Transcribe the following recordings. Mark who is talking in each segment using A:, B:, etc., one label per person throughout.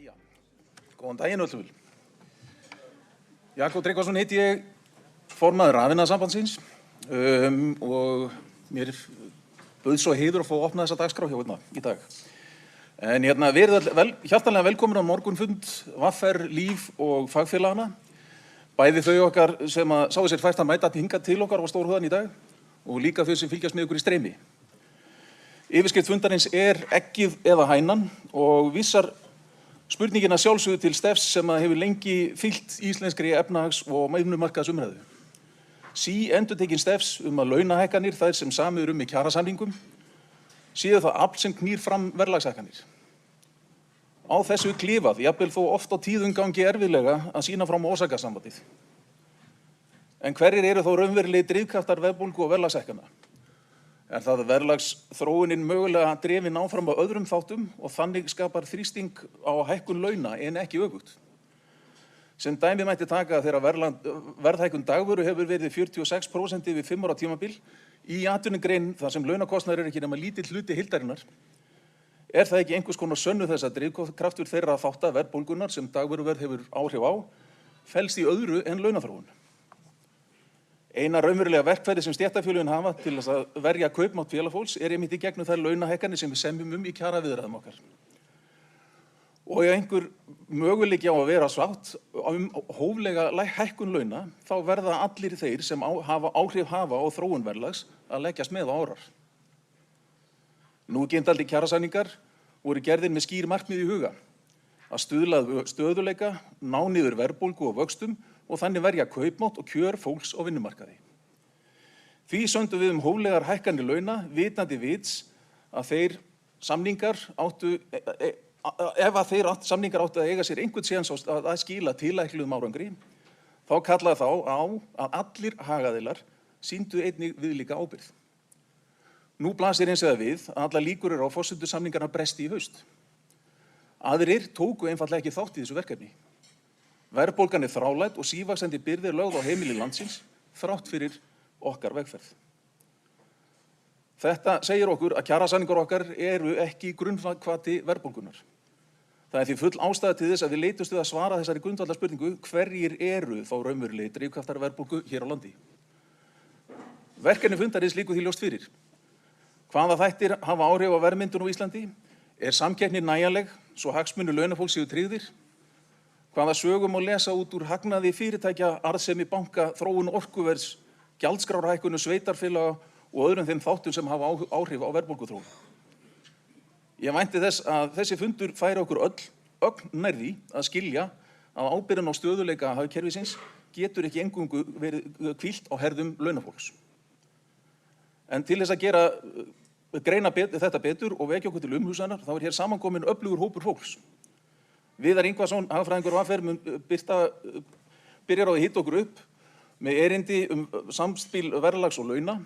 A: Jæja, góðan daginn öllum. Jakob Tryggvason heiti ég, formaður Rafiðnaðarsambandsins og mér bauð svo heiður að fá að opna þessa dagskrá hjá hérna í dag. En verið hjartanlega velkomin á morgunfund VR, Líf og fagfélagana. Bæði þau okkar sem sáu sér fært að mæta hingað til okkar á Stórhöfðann í dag og líka þau sem fylgjast með ykkur í streymi. Yfirskrift fundarins eggið eða hænan og vísar spurningin að sjálfsögðu til Steffs sem hefur lengi fylgt íslenskri efnahags- og vinnumarkaðsumræðu. Endurtekin Steffs að launahækkanir þær sem samið í kjarasamningum séu það afl sem knýr fram verðlagshækkanir. Á þessu klifað, jafnvel þó oft á tíðum gangi erfiðlega að sýna fram orsakasambandið. En hverjir eru þó raunverulegi drifkraftar verðbólgu og verðlagshækkana? Er það verðlagsþróunin mögulega drifin áfram á öðrum þáttum og þannig skapar þrýsting á hækkun launa en ekki öfugt. Sem dæmi mætti taka þegar verðhækkun dagvöru hefur verið 46% yfir 5 ára tímabil í atvinnugrein þar sem launakostnaður ekki nema lítill hluti heildarinnar. Er það ekki einhvers konar sönnu þess að drifkraftur þeirra þátta verðbólgunnar sem dagvöruverð hefur áhrif á felst í öðru en launaþróun? Eina raunverulega verkfæri sem stéttarfélögin hafa til þess að verja kaupmátt félagafólks einmitt í gegnum þær launahækkanir sem við semjum í kjaraviðræðum okkar. Og ef einhver möguleiki á að vera sátt hóflega hækkun launa, þá verða allir þeir sem áhrif hafa á þróun verðlags að leggjast með á árar. Núgildandi kjarasamningar voru gerðir með skýr markmið í huga, að stuðla að stöðugleika, ná niður verðbólgu og vöxtum og þannig verja kaupmátt og kjör fólks á vinnumarkaði. Því sömdum við hóflegar hækkanir launa, vitandi vits að þeir samningar áttu að eiga sér einhvern séns að skila tilætluðum árangri, þá kallaði þá á að allir hagaðilar sýndu einnig viðlíka ábyrgð. Nú blasir hins vegar við að allar líkur eru á forsendusamningarnar bresti í haust. Aðrir tóku einfaldlega ekki þátt í þessu verkefni. Verðbólgan þrálæt og sívaxandi byrðir lögð á heimili landsins þrátt fyrir okkar vegferð. Þetta segir okkur að kjarasamningar okkar eru ekki grunnhvati verðbólgunnar. Það því full ástæða til þess að við leitumst við að svara þessari grundvallarspurningu hverjir eru þá raunverulegi drifkraftar verðbólgu hér á landi. Verkefni fundarins liggur því ljóst fyrir. Hvaða þættir hafa áhrif á verðmyndun á Íslandi? Er samkeppni nægjanleg svo hagsmunir launafólks séu tryggðir? Hvaða sögum má lesa út úr hagnaði fyrirtækja, arðsemi banka, þróun orkuverðs, gjaldskrárhækkun sveitarfélaga og öðrum þeim þáttum sem hafa áhrif á verðbólguþróun? Ég vænti þess að þessi fundur færi okkur ögn nær því að skilja að ábyrgðin á stöðugleika hagkerfisins getur ekki eingöngu verið hvílt á herðum launafólks. En til þess að greina þetta betur og vekja okkur til umhugsunar, þá hér samankominn öflugur hópur fólks. Viðar Ingvason, hagfræðingur VR, byrjar á að hitta okkur upp með erindi samspil verðlags og launa.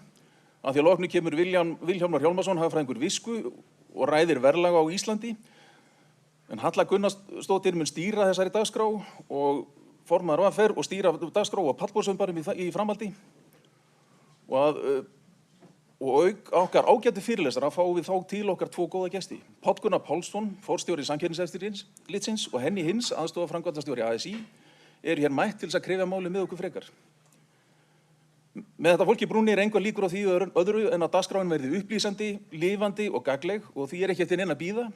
A: Að því að loknu kemur Vilhjálmur Hjálmarsson, hagfræðingur Visku og ræðir verðlag á Íslandi. En Halla Gunnarsdóttir mun stýra þessari dagskrá og formaður VR og stýra dagskrá og pallborðsumbarum í framhaldi. Og okkar ágætu fyrirlesara fáum við þá til okkar tvo góða gesti. Páll Gunnar Pálsson, forstjóri Samkeppniseftirlitsins og Henný Hins, aðstoðarframkvæmdastjóri ASÍ, hér mætt til þess að krefja málið með okkur frekar. Með þetta fólk í brúnni engar líkur á því öðru en að dagskráin verði upplýsandi, lifandi og gagnleg og því ekki eftir neinn að bíða.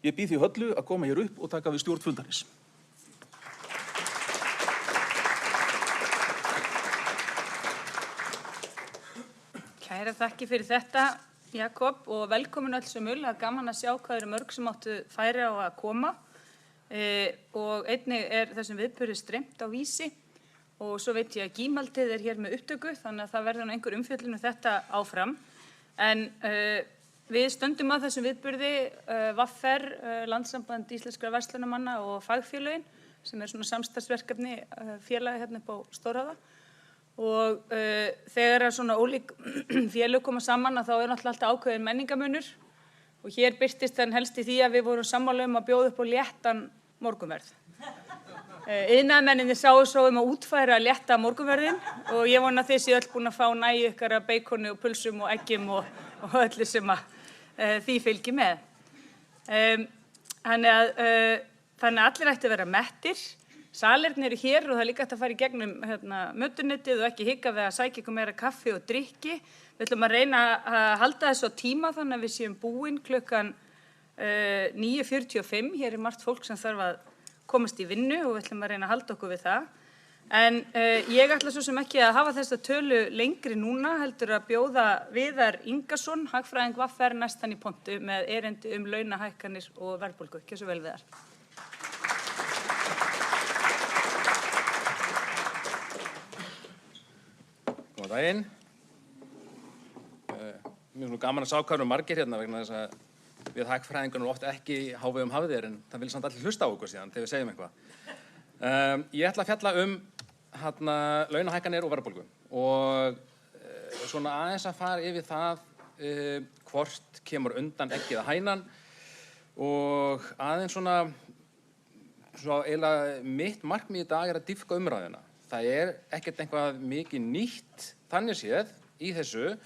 A: Ég býð því Höllu að koma hér upp og taka við stjórn fundarins.
B: Kæra þakki fyrir þetta, Jakob, og velkomin öll sömul. Það gaman að sjá hvað eru mörg sem áttu færi á að koma. Og einnig þessum viðburði streymt á Vísi og svo veit ég að Gímaldið hér með upptöku, þannig að það verður einhver umfjöllun þetta áfram. En við stöndum að þessum viðburði VR, Landssamband íslenskra verslunarmanna og fagfélögin, sem svona samstarfsverkefni félaga hérna upp á Stórhöfða. Og þegar svona ólík félög koma saman þá náttúrulega alltaf ákveðin menningamunur og hér birtist þann helst í því að við vorum sammála að bjóða upp á léttan morgunverð. Iðnaðarmennirnir sáu svo að útfæra létta morgunverðin og ég vona að þið séu öll búin að fá nægju ykkar af beikoni og pulsum og eggjum og öllu sem því fylgir með. Þannig að þannig að allir ætti að vera mettir. Salirnir eru hér og það er líka hægt að fara í gegnum mötuneytið og ekki hika við að sækja ykkur meira kaffi og drykki. Við ætlum að reyna að halda þessu á tíma þannig að við séum búin klukkan 9:45. Hér er margt fólk sem þarf að komast í vinnu og við ætlum að reyna að halda okkur við það. En ég ætla svo sem ekki að hafa þessa tölu lengri núna, heldur að bjóða Viðar Ingason, hagfræðing VR næstan í pontu með erindi launahækkanir og verðbólgu. Gjörðu svo vel, Viðar.
C: Góðan daginn. Mér er gaman að sjá hvað eru margir hérna vegna þess að við hagfræðingar eru oft ekki hávegum hafðir en það vil samt allir hlusta á okkur síðan þegar við segjum eitthvað. Ég ætla að fjalla launahækkanir og verðbólgu og svona aðeins að fara yfir það hvort kemur undan eggið að hænan og aðeins svona eiginlega mitt markmið í dag er að dýpka umræðuna. Það er ekkert eitthvað mikið nýtt þannig séð í þessu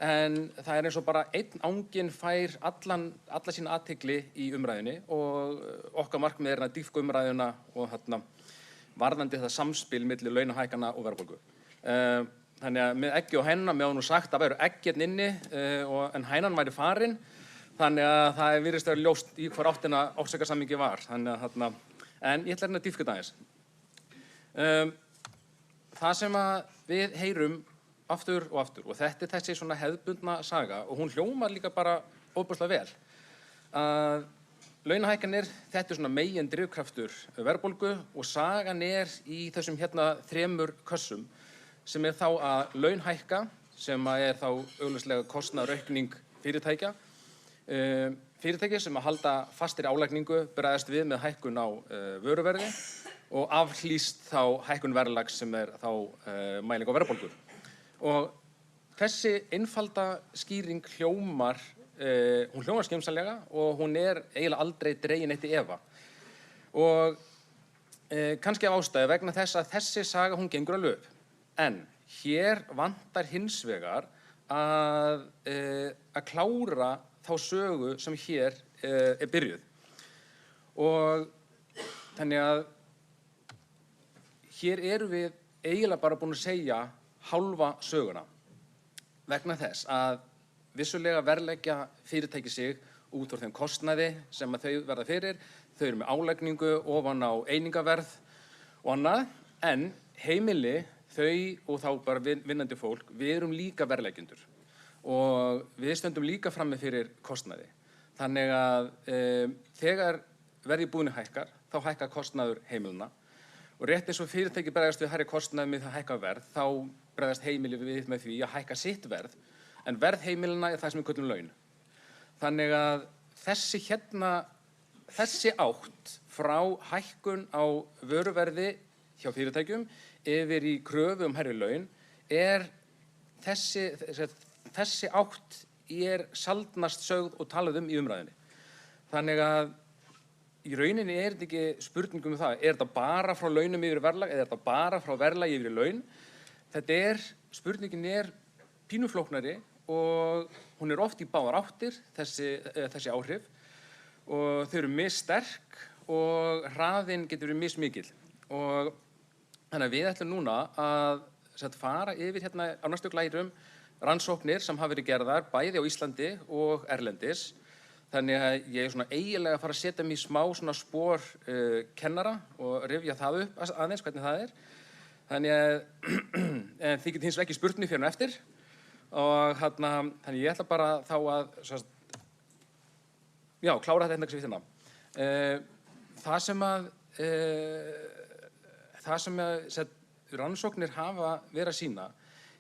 C: en það er eins og bara einn anginn fær alla sína athygli í umræðunni og okkar markmið er að dýpka umræðuna og varðandi það samspil milli launahækkana og verðbólgu. Þannig að með eggi og hænuna, mér hafa nú sagt að væru egginn inni en hænan væri farin þannig að það virðist vera ljóst í hvar áttina orsakasamhengi var. Þannig að en ég ætla að dýpka þetta aðeins. Það sem við heyrum aftur og þetta er þessi svona hefðbundna saga og hún hljómar líka bara ofboðslega vel. Launahækkanir, þetta er svona megin drifkraftur verðbólgu og sagan er í þessum þremur kössum sem er þá að launhækka sem er þá augljóslega kostnaðaraukning fyrirtækja. Fyrirtæki sem að halda fastri álagningu bregðast við með hækkun á vöruverði og afhlýst þá hækkun verðlags sem er þá mæling á verðbólgu. Og þessi einfalda skýring hljómar skynsamlega og hún er eiginlega aldrei dregin eitt í efa. Og kannski af ástæðu vegna þess að þessi saga hún gengur alveg upp. En hér vantar hins vegar að klára þá sögu sem hér er byrjuð. Og þannig að hér erum við eiginlega bara búin að segja hálfa söguna vegna þess að vissulega verðleggja fyrirtæki sig út úr þeim kostnaði sem að þau verða fyrir. Þau eru með álagningu ofan á einingaverð og annað en heimili, þau og þá bara vinnandi fólk, við erum líka verðleggjendur og við stöndum líka frammi fyrir kostnaði. Þannig að þegar verði búinu hækkar, þá hækkar kostnaður heimilina og rétt eins og fyrirtæki bregðast við hærri kostnaði með það hækka verð, þá bregðast heimili við með því að hækka sitt verð, en verð heimilina er það sem við köllum laun. Þannig að þessi átt frá hækkun á vöruverði hjá fyrirtækjum yfir í kröfu hærri laun er þessi átt er sjaldnast sögð og talað í umræðunni. Þannig að í rauninni er þetta ekki spurning það, er þetta bara frá launum yfir í verðlag eða er þetta bara frá verðlagi yfir í laun? Spurningin er pínuflóknari og hún er oft í báðar áttir, þessi áhrif og þau eru missterk og hraðinn getur verið mismikill. Og þannig að við ætlum núna að fara yfir á næstu glærum rannsóknir sem hafa verið gerðar bæði á Íslandi og erlendis. Þannig að ég er svona eiginlega að fara að setja mig í smá svona spor kennara og rifja það upp aðeins hvernig það er. Þannig að þið getið hins vegar ekki spurt mig fyrir og eftir og þannig ég ætla bara þá að klára þetta einhvers við þarna. Það sem rannsóknir hafa verið að sýna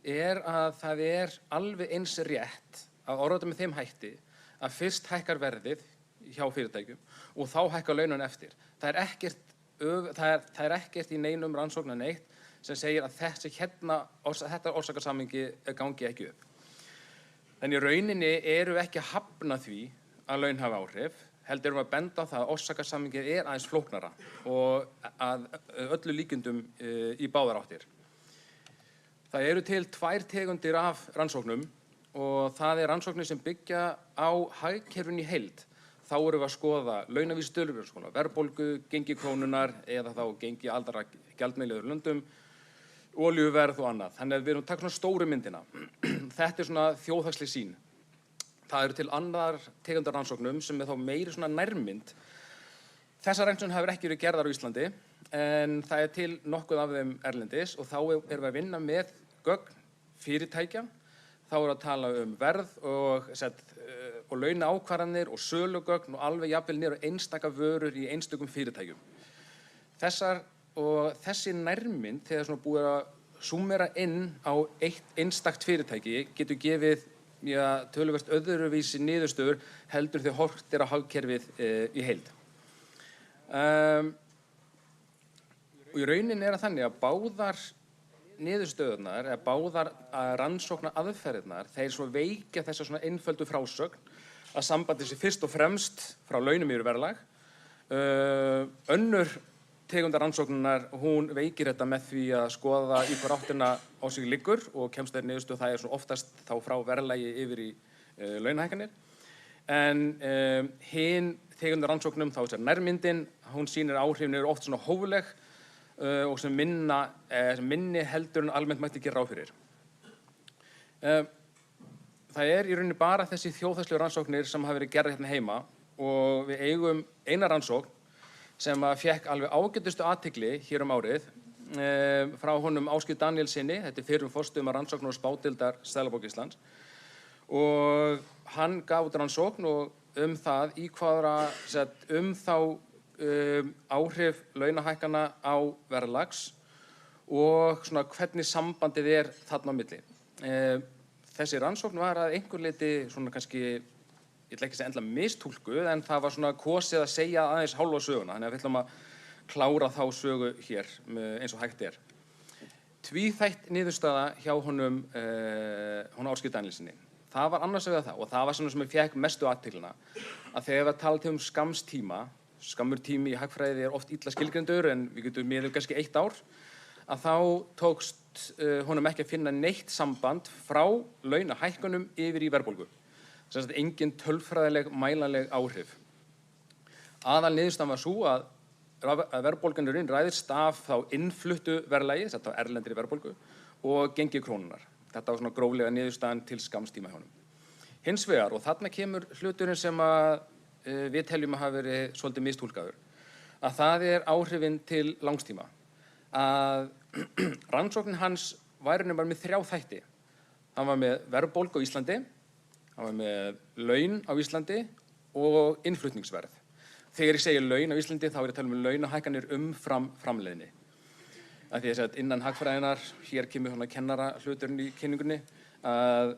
C: er að það er alveg eins rétt að orða þetta með þeim hætti að fyrst hækkar verðið hjá fyrirtækjum og þá hækkar launin eftir. Það er ekkert í neinum rannsóknar neitt sem segir að þetta orsakasamhengi gangi ekki upp. Þannig í rauninni eru ekki að hafna því að laun hafa áhrif, heldur erum að benda á það að orsakasamhengið er aðeins flóknara og að öllu líkindum í báðar áttir. Það eru til 2 tegundir af rannsóknum og það er rannsóknir sem byggja á hagkerfinu í heild. þá erum við að skoða launavísitölur, við erum að skoða verðbólgu, gengi krónunnar eða þá gengi allra gjaldmiðla í öðrum löndum, olíuverð og annað. Þannig að við erum að taka svona stóru myndina. Þetta er svona þjóðhagsleg sýn. Það eru til annar tegundar rannsóknum sem er þá meiri svona nærmynd. Þessar rannsóknir hafa ekki verið gerðar á Íslandi en það er til nokkuð af þeim erlendis og þá erum við að vinna með gögn fyrirtækja. Þá erum við að tala verð og launaákvarðanir og sölugögn og alveg jafnvel niður á einstaka vörur í einstökum fyrirtækjum. Þessi nærmynd, þegar svona búið að súmmera inn á eitt einstakt fyrirtæki, getur gefið töluvert öðruvísi niðurstöður heldur þegar horft á hagkerfið í heild. Og í rauninni er það þannig að báðar niðurstöðurnar eða báðar rannsóknaraðferðirnar þeir svo veikja þessa svona einföldu frásögn að sambandi sé fyrst og fremst frá launum yfir verðlag. Önnur tegundar rannsóknunar, hún veikir þetta með því að skoða í hver áttina á sig liggur og kemst þeir niðurstöðu það er svo oftast þá frá verðlagi yfir í launahækkanir. En hin tegundar rannsóknum, þá er nærmyndin, hún sýnir áhrifin eru oft svona hófleg og sem minni heldur en almennt mætti gera ráð fyrir. Það er í rauninni bara þessi þjóðhagslegu rannsóknir sem hafa verið gerðar hérna heima og við eigum eina rannsókn sem fékk alveg ágætustu athygli hér árið frá honum Ásgeiri Daníelssyni, þetta er fyrrum forstöðumaður rannsóknar og spádeildar Seðlabanka Íslands og hann gaf út rannsókn það í hvaða þá áhrif launahækkana á verðlags og svona hvernig sambandið er þarna á milli. Þessi rannsókn var að einhver leyti svona kannski, ég ætla ekki að segja endilega mistúlkuð, en það var svona kosið að segja aðeins hálfa söguna, þannig að við ætlum að klára þá sögu hér eins og hægt er. Tvíþætt niðurstaða hjá honum Ásgeiri Daníelssyni. Það var annars vegar það og það var svona sem ég fékk mestu athyglina að þegar við talaðum skamstíma, skammur tími í hagfræði er oft illa skilgreindur en við getum miðað kannski 1 ár, að þá tókst honum ekki að finna neitt samband frá launahækkunum yfir í verðbólgu. Sem sagt engin tölfræðileg mælanleg áhrif. Aðal niðurstaðan var sú að verðbólgan ræðist af þá innfluttu verðlagi, þetta var erlendri verðbólgu, og gengi krónunnar. Þetta var svona gróflega niðurstaðan til skamstíma hjá honum. Hins vegar, og þarna kemur hluturinn sem við teljum að hafa verið svolítið mistúlkaður, að það er áhrifin til langstíma. Að rannsóknin hans var með 3 þætti. Hann var með verðbólgu á Íslandi, hann var með laun á Íslandi og innflutningsverð. Þegar ég segi laun á Íslandi þá er ég að tala um launahækkanir umfram framleiðni. Af því að innan hagfræðinnar, hér kemur svona kennara hluturinn í kynningunni, að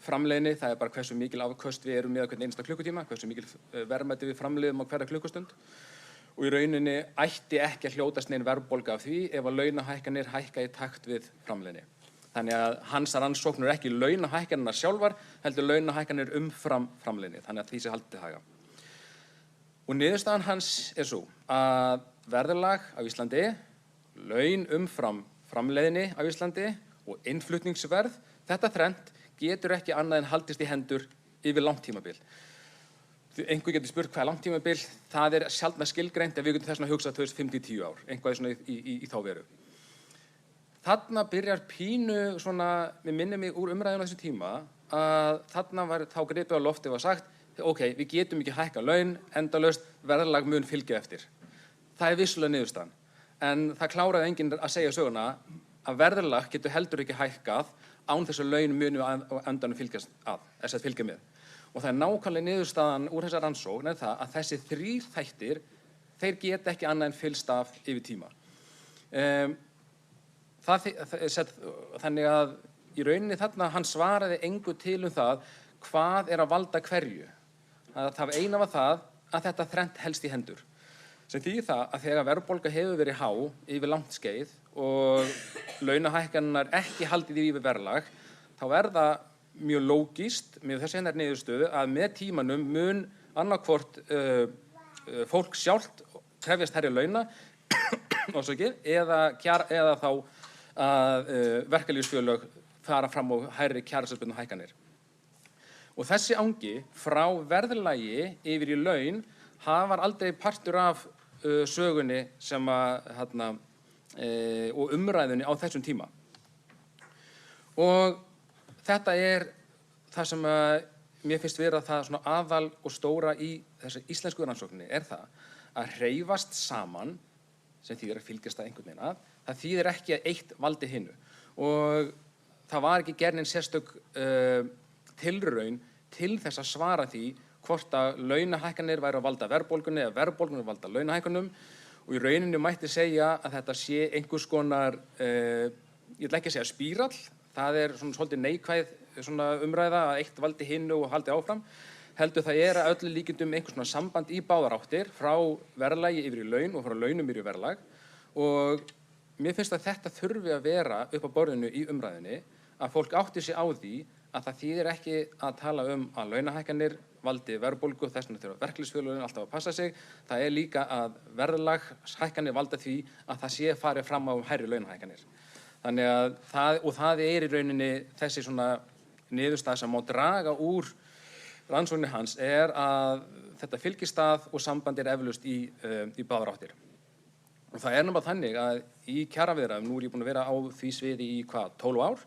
C: framleiðni, það er bara hversu mikil afköst við erum með hvern einasta klukkutíma, hversu mikil verðmæti við framleiðum á hverja klukkustund. Og í rauninni ætti ekki að hljótast nein verðbólga af því ef að launahækkanir hækka í takt við framleiðni. Þannig að hans rannsóknur ekki launahækkanirnar sjálfar, heldur launahækkanir umfram framleiðni, þannig að því sé haldið til haga. Og niðurstaðan hans er svo að verðlag á Íslandi, laun umfram framleiðni á Íslandi og innflutningsverð, þetta þrennt getur ekki annað en haldist í hendur yfir langtímabil. Einhver getur spurt hvað er langtímabil, það er sjaldnar skilgreint en við getum þess að hugsa 5-10 ár, einhvað svona í þá veru. Þarna byrjar pínu svona, mér minnir mig úr umræðinu á þessu tíma, að þarna var þá gripið á lofti og var sagt, ok, við getum ekki hækka laun, endalaust verðlag mun fylgja eftir. Það er vissulega niðurstaðan, en það kláraði enginn að segja söguna að verðlag getur heldur ekki hækkað án þess að laun munu á endanum fylgja með. Og það er nákvæmlega niðurstaðan úr þessar rannsókn er það að þessi 3 þættir, þeir geta ekki annað en fylgst af yfir tíma. Þannig að í rauninni þarna hann svaraði engu til það hvað er að valda hverju. Það eina var það að þetta þrennt helst í hendur. Sem þýðir það að þegar verðbólga hefur verið há yfir langt skeið og launahækkanirnar ekki haldið yfir verðlag, þá er það mjög lógískt með þessi hennar niðurstöðu að með tímanum mun annarkvort fólk sjálft krefjast hærri launa eða þá að verkalýðsfélög fara fram á hærri kjarasamningsbundnar hækkanir. Og þessi angi frá verðlagi yfir í laun var aldrei partur af sögunni sem og umræðunni á þessum tíma. Og þetta það sem mér finnst vera það svona aðal og stóra í þessu íslensku rannsókninni það að hreyfast saman, sem þýðir að fylgjast að einhvern veginn að, það þýðir ekki að eitt valdi hinu. Og það var ekki gerð nein sérstök tilraun til þess að svara því hvort að launahækkanir væru að valda verðbólgunni eða verðbólgunni að valda launahækkunum. Og í rauninni mætti segja að þetta sé einhvers konar, ég ætla ekki að segja spírall, það svona svolítið neikvæð svona umræða að eitt valdi hinu og haldi áfram, heldur það að öllu líkindum einhvers svona samband í báðar áttir, frá verðlagi yfir í laun og frá launum yfir í verðlag. Og mér finnst að þetta þurfi að vera upp á borðinu í umræðunni, að fólk átti sig á því að það þýðir ekki að tala að launahækkanir valdi verðbólgu, þess vegna þurfa verkalýðsfélögin alltaf að passa sig. Það líka að verðlagshækkanir valda því að það sé farið fram á hærri launahækkanir. Þannig að það í rauninni þessi svona niðurstaða sem má draga úr rannsókninni hans að þetta fylgistað og samband eflaust í báðar áttir. Og það nefnilega þannig að í kjaraviðræðum, nú ég búinn að vera á því sviði í 12 ár,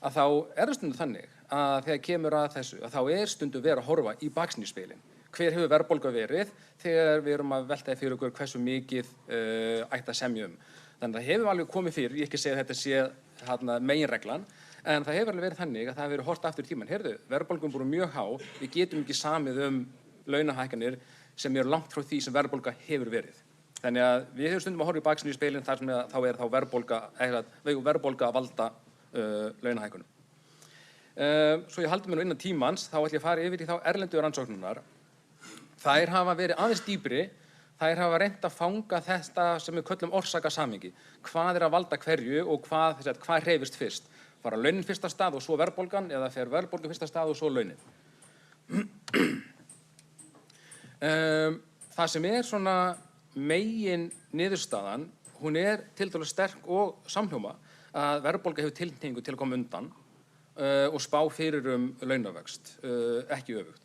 C: að þá það stundum þannig að þegar kemur að þessu, að þá stundum verið að horfa í baksýnisspegilinn. Hver hefur verðbólga verið þegar við erum að velta fyrir okkur hversu mikið ætti að semja um. Þannig að það hefur alveg komið fyrir, ég ekki segja að þetta sé meginreglan, en það hefur alveg verið þannig að það hefur verið horft aftur í tímann. Heyrðu, verðbólgan búin mjög há, við getum ekki samið launahækkanir sem eru langt frá því sem verðbólga hefur verið. Þannig að við hefur stundum að horfa í baksýnisspegilinn þar sem þá verðbólga að valda launahækkunum. Svo ég haldi mér nú innan tímans, þá ætla ég að fara yfir í þá erlendu rannsóknirnar. Þær hafa verið aðeins dýpri, þær hafa reynt að fanga þetta sem við köllum orsakasamhengi. Hvað að valda hverju og hvað hreyfist fyrst? Fara launin fyrst af stað og svo verðbólgan, eða fer verðbólgan fyrst af stað og svo launin? Það sem svona megin niðurstaðan, hún tiltölulega sterk og samhljóma, að verðbólga hefur tilhneigingu til að koma undan og spá fyrir launavöxt, ekki öfugt.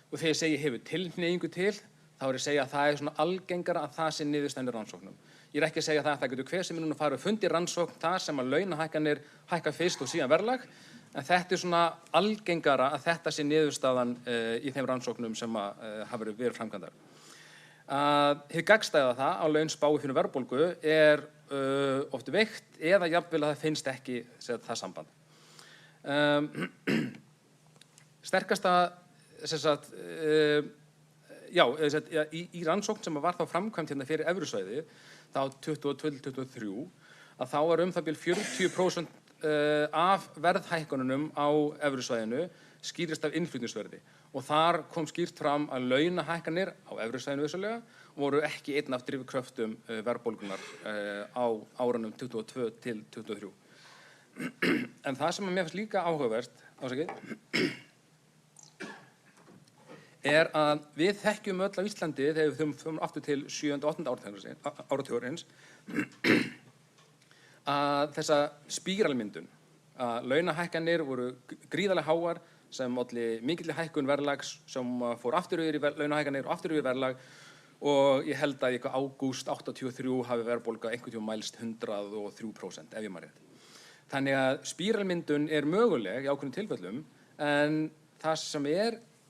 C: Og þegar ég segi hefur tilhneigingu til, þá ég að segja að það svona algengara að það sé niðurstaðan í rannsóknum. Ég ekki að segja að það getur hver sem núna farið að fundi rannsókn þar sem að launahækkanir hækka fyrst og síðan verðlag, en þetta svona algengara að þetta sé niðurstaðan í þeim rannsóknum sem hafa verið framkvæmdar. Hið gagnstæða það að laun spái fyrir verðbólgu oft veikt eða jafnvel að það finnst ekki það samband. Sterkasta í rannsókn sem var þá framkvæmd hérna fyrir evrusvæði þá 2022-2023 að þá var það bil 40% af verðhækkununum á evrusvæðinu skýrist af innflutningsverði og þar kom skýrt fram að launahækkanir á evrusvæðinu vissulega voru ekki einn af drifkröftum verðbólgunnar á árunum 22 til 23. En það sem mér finnst líka áhugavert að við þekkjum öll á Íslandi þegar við förum aftur til 7. og 8. áratugarins að þessa spíralmyndun að launahækkanir voru gríðarlega háar sem olli mikilli hækkun verðlags sem fór aftur yfir í launahækkanir og aftur yfir verðlag og ég held að í ágúst 83 hafi verðbólga einhvern tímann mælst 103% ef ég man rétt. Þannig að spíralmyndun möguleg í ákveðnum tilfellum en það sem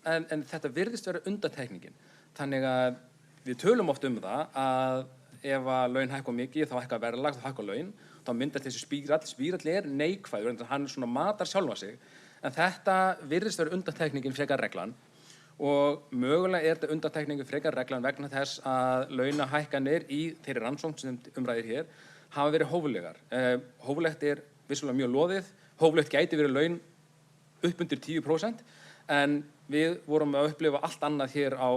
C: en þetta virðist vera undantekningin. Þannig að við tölum oft það að ef að laun hækka mikið þá hækka verðlag, þá hækka laun, þá myndast þessi spírall. Spírall neikvæður, hann svona matar sjálfa sig, en þetta virðist vera undantekningin frekar reglan og mögulega þetta undantekningin frekar reglan vegna þess að launahækkanir í þeirri rannsókn sem umræðir hér hafa verið hóflegar. Hóflegt vissulega mjög loðið, hóflegt gæti verið laun upp undir 10%, en við vorum að upplifa allt annað hér á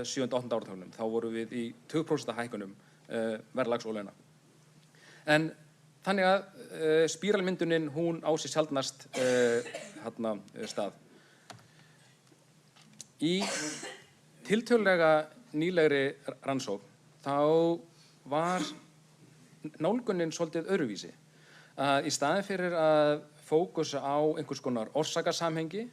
C: 7. og 8. áratugnum. Þá vorum við í 20% hækkunum verðlags og launa. En þannig að spíralmyndunin, hún á sér sjaldnast stað. Í tiltölulega nýlegri rannsókn, þá var nálgunin svolítið öðruvísi. Í staðinn fyrir að fókusa á einhvers konar orsakasamhengi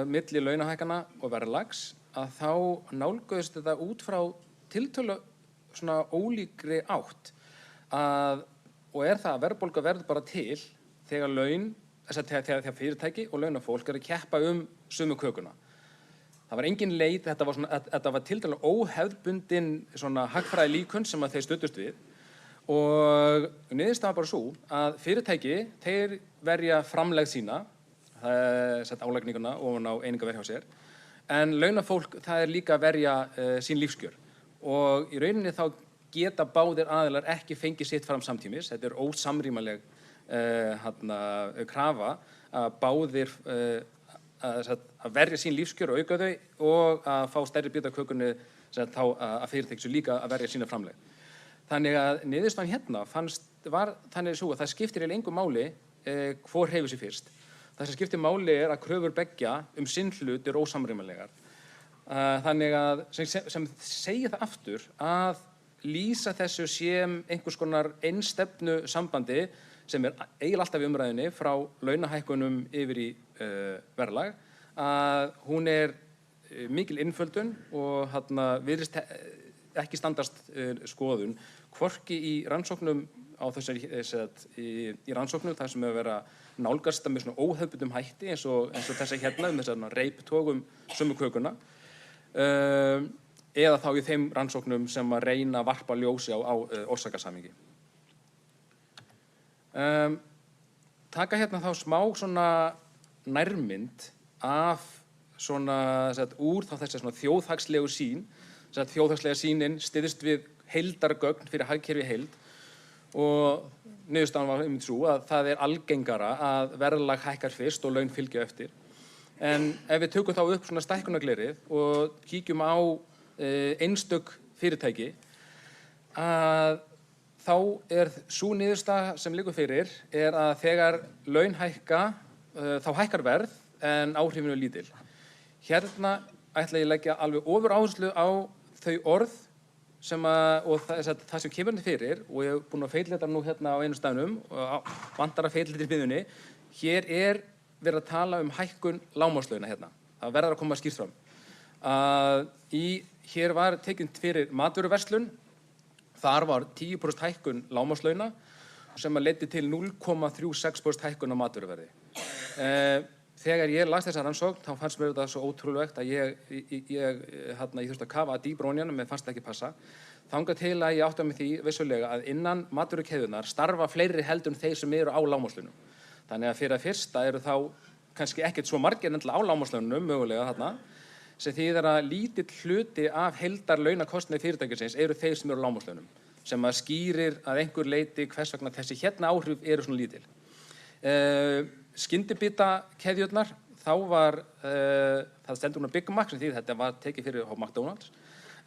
C: milli launahækkana og verðlags að þá nálguðust þetta út frá tiltölu svona ólíkri átt og það að verðbólga verður bara til þegar fyrirtæki og launafólk eru að keppa sömu kökuna. Það var engin leið, þetta var tiltölu óhefðbundin svona hagfræði líkun sem að þeir studdust við og niðurstaðan bara svo að fyrirtæki, þeir verja framlegð sína, það sett álagninguna ofan á einingaverð hjá sér, en launafólk það líka að verja sín lífskjör og í rauninni þá geta báðir aðilar ekki fengið sitt fram samtímis, þetta ósamrýmanleg krafa að báðir að verja sín lífskjör og auka þau og að fá stærri bita af kökunni þá að fyrirtæki líka að verja sína framlegð. Þannig að niðurstaðan hérna var þannig svo að það skiptir eiginlega engu máli hvor hreyfir sig fyrst. Það sem skiptir máli að kröfur beggja sinn hlut ósamrýmanlegar. Þannig að sem segir það aftur að lýsa þessu sem einhvers konar einstefnu sambandi sem eiginlega alltaf í umræðunni frá launahækkunum yfir í verðlag, að hún mikil einföldun og virðist ekki standast skoðun, hvorki í rannsóknum í rannsóknum þar sem hefur verið að nálgast með svona óhefðbundum hætti eins og þessa hérna þessa reiptogum sömu kökuna eða þá í þeim rannsóknum sem að reyna að varpa ljósi á orsakasamhengi. Taka hérna þá smá svona nærmynd af svona úr þá þessi svona þjóðhagslegu sýn. Þjóðhagslega sýnin styðst við heildargögn fyrir hagkerfi heild og niðurstaðan var einmitt sú að það algengara að verðlag hækkar fyrst og laun fylgja eftir. En ef við tökum þá upp svona stækkunarglerið og kíkjum á einstök fyrirtæki að þá sú niðurstaða sem liggur fyrir að þegar laun hækka þá hækkar verð en áhrifin lítil. Hérna ætla ég að leggja alveg ofur áherslu á þau orð og það sem kemur fyrir og ég hef búin að feilleta nú hérna á einu staðnum og vantar að feilleta í miðjunni. Hér verið að tala hækkun lágmarkslauna hérna. Það verður að koma skýrt fram. Hér var tekin fyrir matvöruverslun. Þar var 10% hækkun lágmarkslauna sem leiddi til 0,36% hækkun á matvöruverði. Þegar ég las þessa rannsókn þá fannst mér þetta svo ótrúlegt að ég þurfti að kafa að dýpra ofan í hana, mér fannst það ekki passa. Þangað til að ég áttaði mig því vissulega að innan matvörukeðjunnar starfa fleiri heldur en þeir sem eru á lágmarkslaunum. Þannig að fyrir að fyrsta eru þá kannski ekkert svo margir endilega á lágmarkslaunum mögulega þarna, sem þýðir að lítill hluti af heildarlaunakostnaði fyrirtækisins eru þeir sem eru á lágmarkslaunum, sem að skýrir að einhver leyti hvers vegna þessi hérna áhrif eru svona lítil. Skyndibitakeðjurnar, þá var, það stendur Big Mac sem því þetta var tekið fyrir á McDonald's,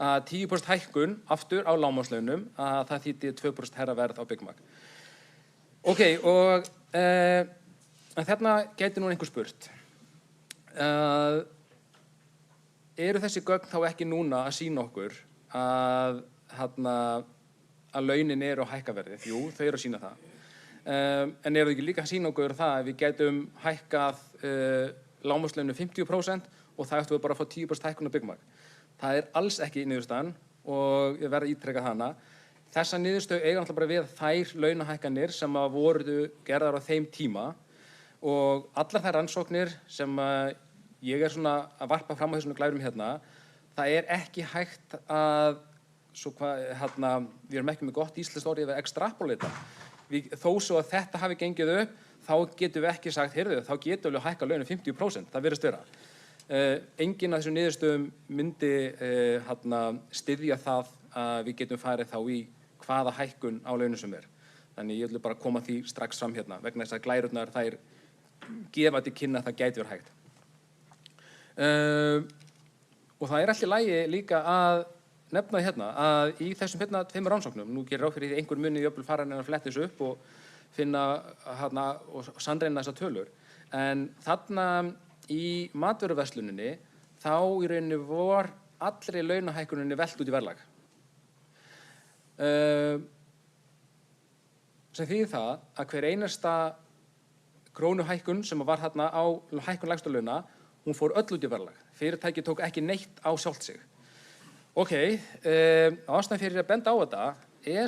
C: að 10% hækkun aftur á lágmarkslaunum, að það þýddi 2% hærra verð á Big Mac. Ok, og þarna gæti nú einhver spurt, eru þessi gögn þá ekki núna að sýna okkur að launin eru á hækkaverðið? Jú, þau eru að sýna það. En eru þau ekki líka að sýna okkur það að við gætum hækkað lágmarkslaunum 50% og það ættum við bara að fá 10% hækkun á Big Mac. Það alls ekki niðurstaðan og ég verð að ítreka hana. Þessa niðurstöðu eiga náttúrulega bara við þær launahækkanir sem voru gerðar á þeim tíma og allar þær rannsóknir sem ég svona að varpa fram á þessum glærum hérna, það ekki hægt að, við erum ekki með gott íslenskt orð yfir extrapolata. Þó svo að þetta hafi gengið upp, þá getum við ekki sagt, heyrðu, þá getum við að hækka launin 50%, það virðist vera. Enginn af þessum niðurstöðum myndi styðja það að við getum farið þá í hvaða hækkun á launum sem Þannig ég vil bara koma því strax fram hérna, vegna þess að glærurnar þær gefa til kynna að það gæti verið hægt. Og það allt í lagi líka að nefna hérna að í þessum hérna tveimur rannsóknum, nú gerir ráð fyrir því einhver muni jöfnvel fara að fletta þessu upp og finna og sannreyna þessar tölur. En þarna í matvöruversluninni þá í rauninni vor allri launahækkuninni velt út í verðlag. Sem þýðir það að hver einasta krónuhækkun sem var þarna á hækkun lægstu launa hún fór öll út í verðlag. Fyrirtæki tók ekki neitt á sjálft sig. Ok, ástæðan fyrir að benda á þetta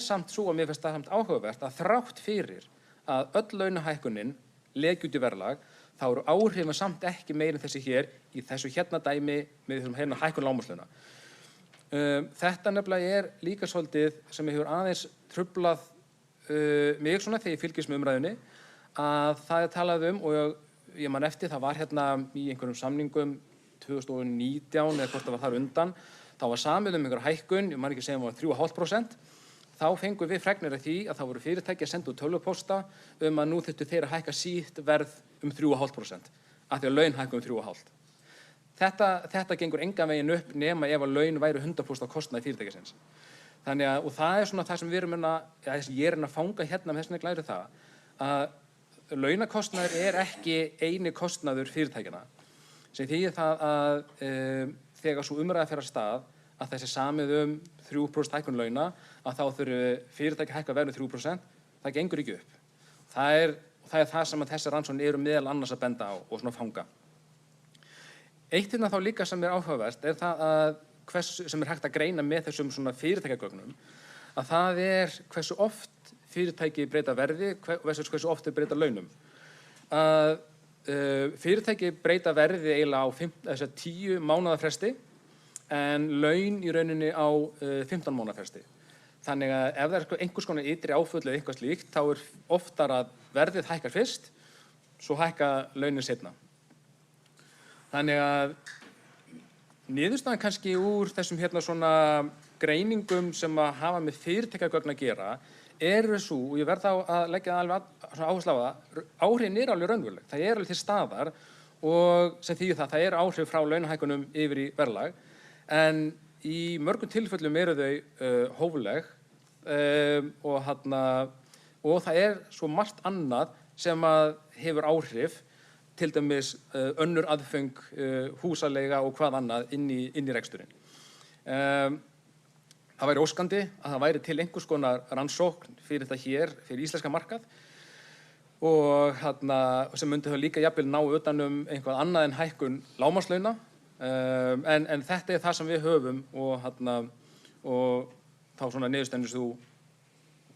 C: samt svo að mér finnst það samt áhugavert að þrátt fyrir að öll launahækkunin leki út í verðlag, þá eru áhrifin samt ekki meira en þessi hér í þessu hérna dæmi með þessum hérna hækkun lágmarkslauna. Þetta nefnilega líka svolítið sem hefur aðeins truflað mig svona þegar ég fylgist með umræðunni, að það talað og ég man eftir, það var hérna í einhverjum samningum 2019 eða hvort það var þar undan, þá var samið einhver hækkun, ég man ekki segja var 3,5%, þá fengum við fregnir af því að það voru fyrirtæki að senda út tölvupósta að nú þyrftu þeir að hækka sítt verð 3,5%, af því að laun hækka 3,5%. Þetta gengur engan veginn upp nema ef að laun væru 100% á kostnaði fyrirtækisins. Þannig að, og það svona það sem við erum ég að fanga hérna með þessari glæru það, að launakostnaður ekki eini kostnaður fyrirtækjana, sem þýðir það að þegar svo umræða fer af stað að þessi samið 3% hækkun launa, að þá þurfi fyrirtæki hækka verð 3%, það gengur ekki upp. Það er það sem að þessi rannsóknir eru meðal annars að benda á og svona fanga. Eitt hérna þá líka sem áhugavert það að sem hægt að greina með þessum svona fyrirtækjagögnum, að það hversu oft fyrirtæki breyta verði versus hversu oft þau breyta launum. Að fyrirtæki breyta verði eiginlega á 10 mánaða fresti, en laun í rauninni á 15 mánaða fresti. Þannig að ef það einhvers konar ytri áföll eða eitthvað slíkt, þá oftar að verðið hækkar fyrst, svo hækka launin seinna. Þannig að niðurstaðan kannski úr þessum hérna svona greiningum sem að hafa með fyrirtækjagögn að gera svo, og ég verð þá að leggja alveg áherslu á það, áhrifin alveg raunveruleg. Það alveg til staðar og sem þýðir það áhrif frá launahækkunum yfir í verðlag, en í mörgum tilfellum þau hófleg og það svo margt annað sem að hefur áhrif, til dæmis önnur aðföng, húsaleiga og hvað annað inn í reksturinn. Það væri óskandi að það væri til einhvers konar rannsókn fyrir þetta hér, fyrir íslenska markað, og sem myndi þau líka jafnvel ná utan eitthvað annað en hækkun lágmarkslauna, en þetta það sem við höfum og þá svona niðurstaðan svo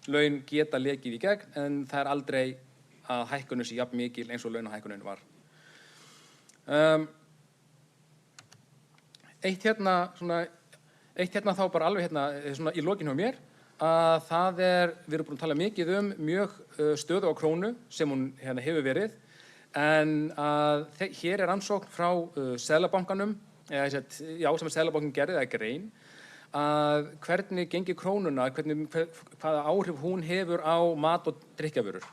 C: laun geta lekið í gegn, en það aldrei að hækkunin sé jafn mikil eins og launahækkunin var. Eitt hérna þá bara alveg svona í lokin hjá mér, að við erum búin að tala mikið mjög stöðu á krónu sem hún hefur verið, en að hér rannsókn frá Seðlabankanum, sem Seðlabankin gerði, það grein, að hvernig gengi krónuna, hvaða áhrif hún hefur á mat og drykkjarvörur.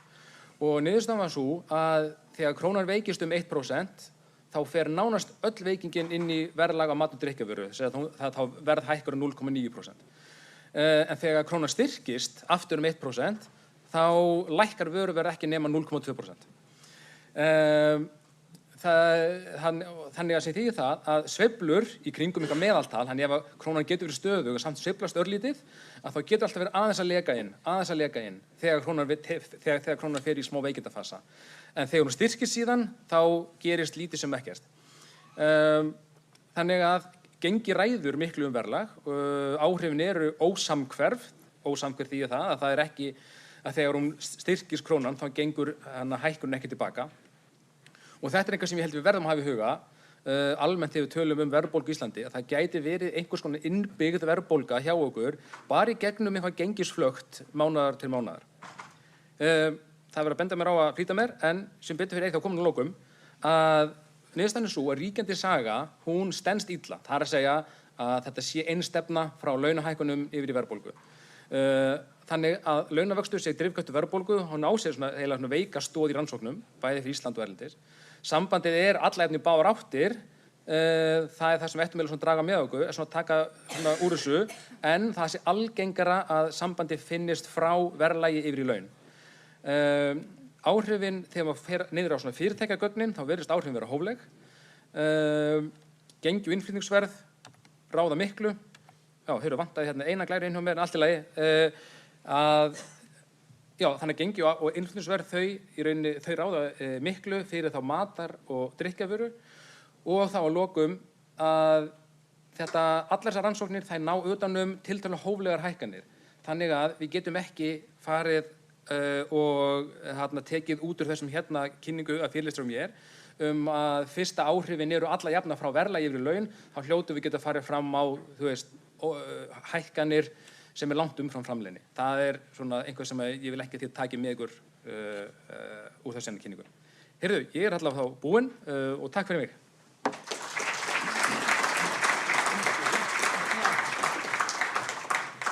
C: Og niðurstaðan var svo að þegar krónan veikist 1%, þá fer nánast öll veikingin inn í verðlag á mat og drykkjarvöru, þá verð hækkar 0,9%. En þegar krónan styrkist aftur 1%, þá lækkar vöruverð ekki nema 0,2%. Þannig að sem þýðir það að sveiflur í kringum eitthvað meðaltal, þannig ef krónan getur verið stöðug og samt sveiflast örlítið, að þá getur alltaf verið aðeins að leka inn þegar krónan fer í smá veikindafasa. En þegar hún styrkist síðan, þá gerist lítið sem ekkert. Þannig að gengi ræður miklu verðlag, áhrifin eru ósamhverf því að það ekki að þegar hún styrkist krónan, þá gengur hækkunin ekki tilbaka. Og þetta eitthvað sem ég held við verðum að hafa í huga, almennt þegar við tölum verðbólgu í Íslandi, að það gæti verið einhvers konar innbyggð verðbólga hjá okkur, bara í gegnum eitthvað gengisflökt mánaðar til mánaðar. Það verður að benda mér á að flýta mér, en sem betur fyrir þá komin að lokum, að niðurstaðan svo að ríkjandi saga, hún stenst illa. Það að segja að þetta sé einstefna frá launahækkunum yfir í verðbólgu. Þannig að launavöxtur sé drifkraftur verðbólgu, hún á sér svona veika stoð í rannsóknum, bæði fyrir Ísland og erlendis. Sambandið alla efni í báðar áttir, það það sem eftirmæli draga með okkur, svona taka úr þessu, en það sé algengara að sambandið finnist frá verðlagi yfir í laun. Áhrifin, þegar maður fer niður á svona fyrirtækjagögnin, þá virðist áhrifin vera hófleg. Gengi og innflutningsverð ráða miklu. Já, vantaði eina glæru inn hjá mér, en allt í lagi. Þannig að gengi og innflutningsverð þau ráða miklu fyrir þá matar og drykkjarvöru, og þá að lokum að allar þessar rannsóknir þær ná utanum tiltölulega hóflegar hækkanir. Þannig að við getum ekki farið og tekið út úr þessum kynningu að fyrirlestrum ég að fyrsta áhrifin eru alla jafna frá verðlagi yfir í laun, þá hljótum við geta farið fram á, hækkanir sem langt umfram framleiðni. Það svona einhver sem ég vil ekki að þið takið með ykkur úr þessari kynningu. Heyrðu, ég allavega þá búinn og takk fyrir mig.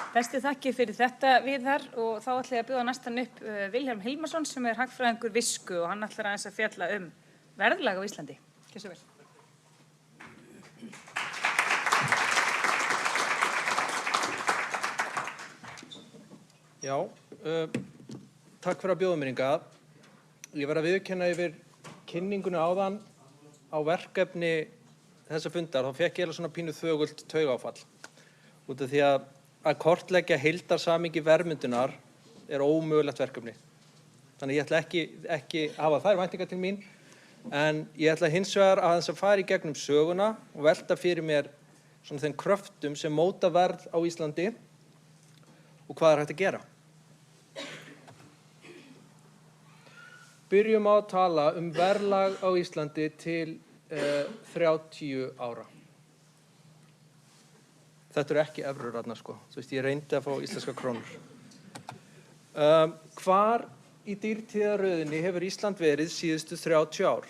B: Bestu þakkir fyrir þetta, Viðar, og þá ætla ég að bjóða næstan upp Vilhjálm Hilmarsson sem hagfræðingur Visku og hann ætlar aðeins að fjalla verðlag á Íslandi. Gjörðu svo vel.
D: Já, takk fyrir að bjóða mér hingað. Ég var að viðurkenna yfir kynninguna áðan á verkefni þessa fundar, þá fékk ég svona pínu þögult taugaáfall. Út af því að kortleggja heildarsamhengi verðmyndunar ómögulegt verkefni. Þannig ég ætla ekki hafa þær væntingar til mín, en ég ætla hins vegar aðeins að fara í gegnum söguna og velta fyrir mér svona þeim kröftum sem móta verð á Íslandi og hvað hægt að gera. Byrjum á að tala verðlag á Íslandi til 30 ára. Þetta ekki evrur þarna, sko. Þú veist, ég reyndi að fá íslenska krónur. Hvar í dýrtíðaröðinni hefur Ísland verið síðustu 30 ár?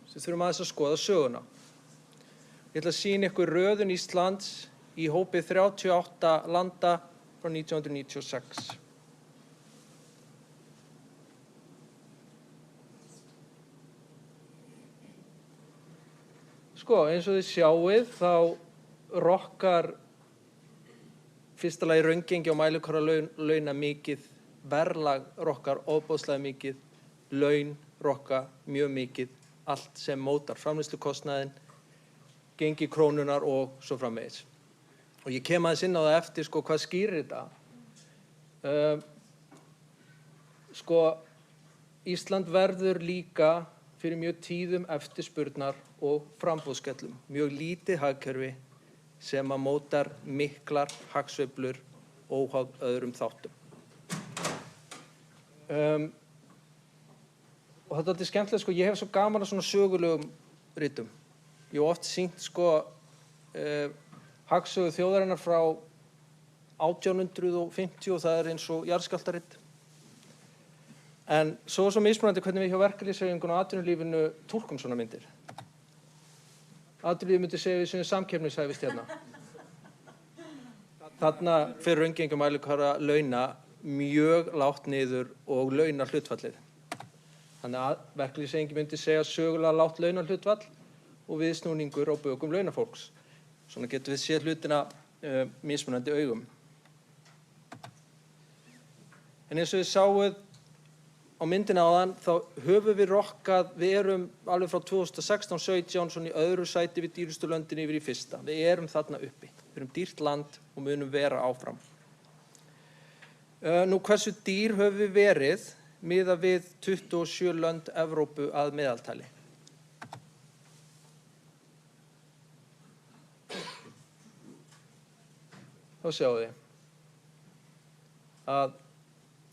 D: Við þurfum aðeins að skoða söguna. Ég ætla að sýna ykkur röðun Íslands í hópi 38 landa frá 1996. Sko, eins og þið sjáið, þá rokkar fyrsta lagi raungengi og mælikvarða launa mikið, verðlag rokkar ofboðslega mikið, laun rokka mjög mikið, allt sem mótar framleiðslukostnaðinn, gengi krónunar og svo framvegis. Og ég kem aðeins inn á það eftir, sko, hvað skýrir þetta? Sko, Ísland verður líka fyrir mjög tíðum eftirspurnar og framboðsskellum, mjög lítið hagkerfi sem að mótar miklar hagsveiflur óháð öðrum þáttum. Og þetta er skemmtilegt, sko, ég hef svo gaman að svona sögulegum ritum. Ég hef oft sýnt, sko, hagsögu þjóðarinnar frá 1850 og það eins og jarðskjálftaritt. En svo mismunandi hvernig við hjá verkalýðshreyfingunni og atvinnulífinu túlkum svona myndir. Atvinnulífið myndi segja við sem samkeppnishæfist hérna. Þarna fer raungengi og mælikvarða launa mjög lágt niður og launahlutfallið. Þannig að verkalýðshreyfingin myndi segja sögulega lágt launahlutfall og viðsnúningur á bökum launafólks. Svona getum við séð hlutina mismunandi augum. En eins og við sáum á myndina áðan, þá höfum við rokkað, við erum alveg frá 2016-17 svona í öðru sæti við dýrustu löndin yfir í fyrsta. Við erum þarna uppi. Við erum dýrt land og munum vera áfram. Nú, hversu dýr höfum við verið miðað við 27 lönd Evrópu að meðaltali? Þá sjáum við að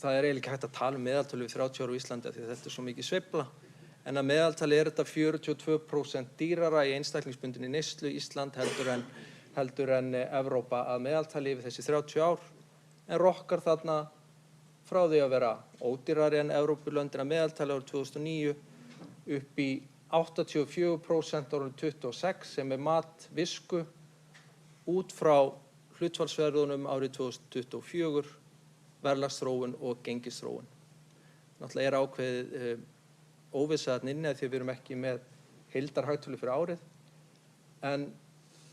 D: það eiginlega ekki hægt að tala meðaltali við 30 ára á Íslandi því að þetta svo mikið sveifla. En að meðaltali þetta 42% dýrara í einstaklingsbundinni neyslu Ísland heldur en Evrópa að meðaltali yfir þessi 30 ár. En rokkar þarna frá því að vera ódýrari en Evrópulöndin að meðaltali árið 2009 upp í 84% árið 26 sem mat Visku út frá hlutfallsverðunum árið 2024, verðlagsþróun og gengisþróun. Náttúrulega ákveðið óvissa þarna inni því að við erum ekki með heildarhagtölu fyrir árið. En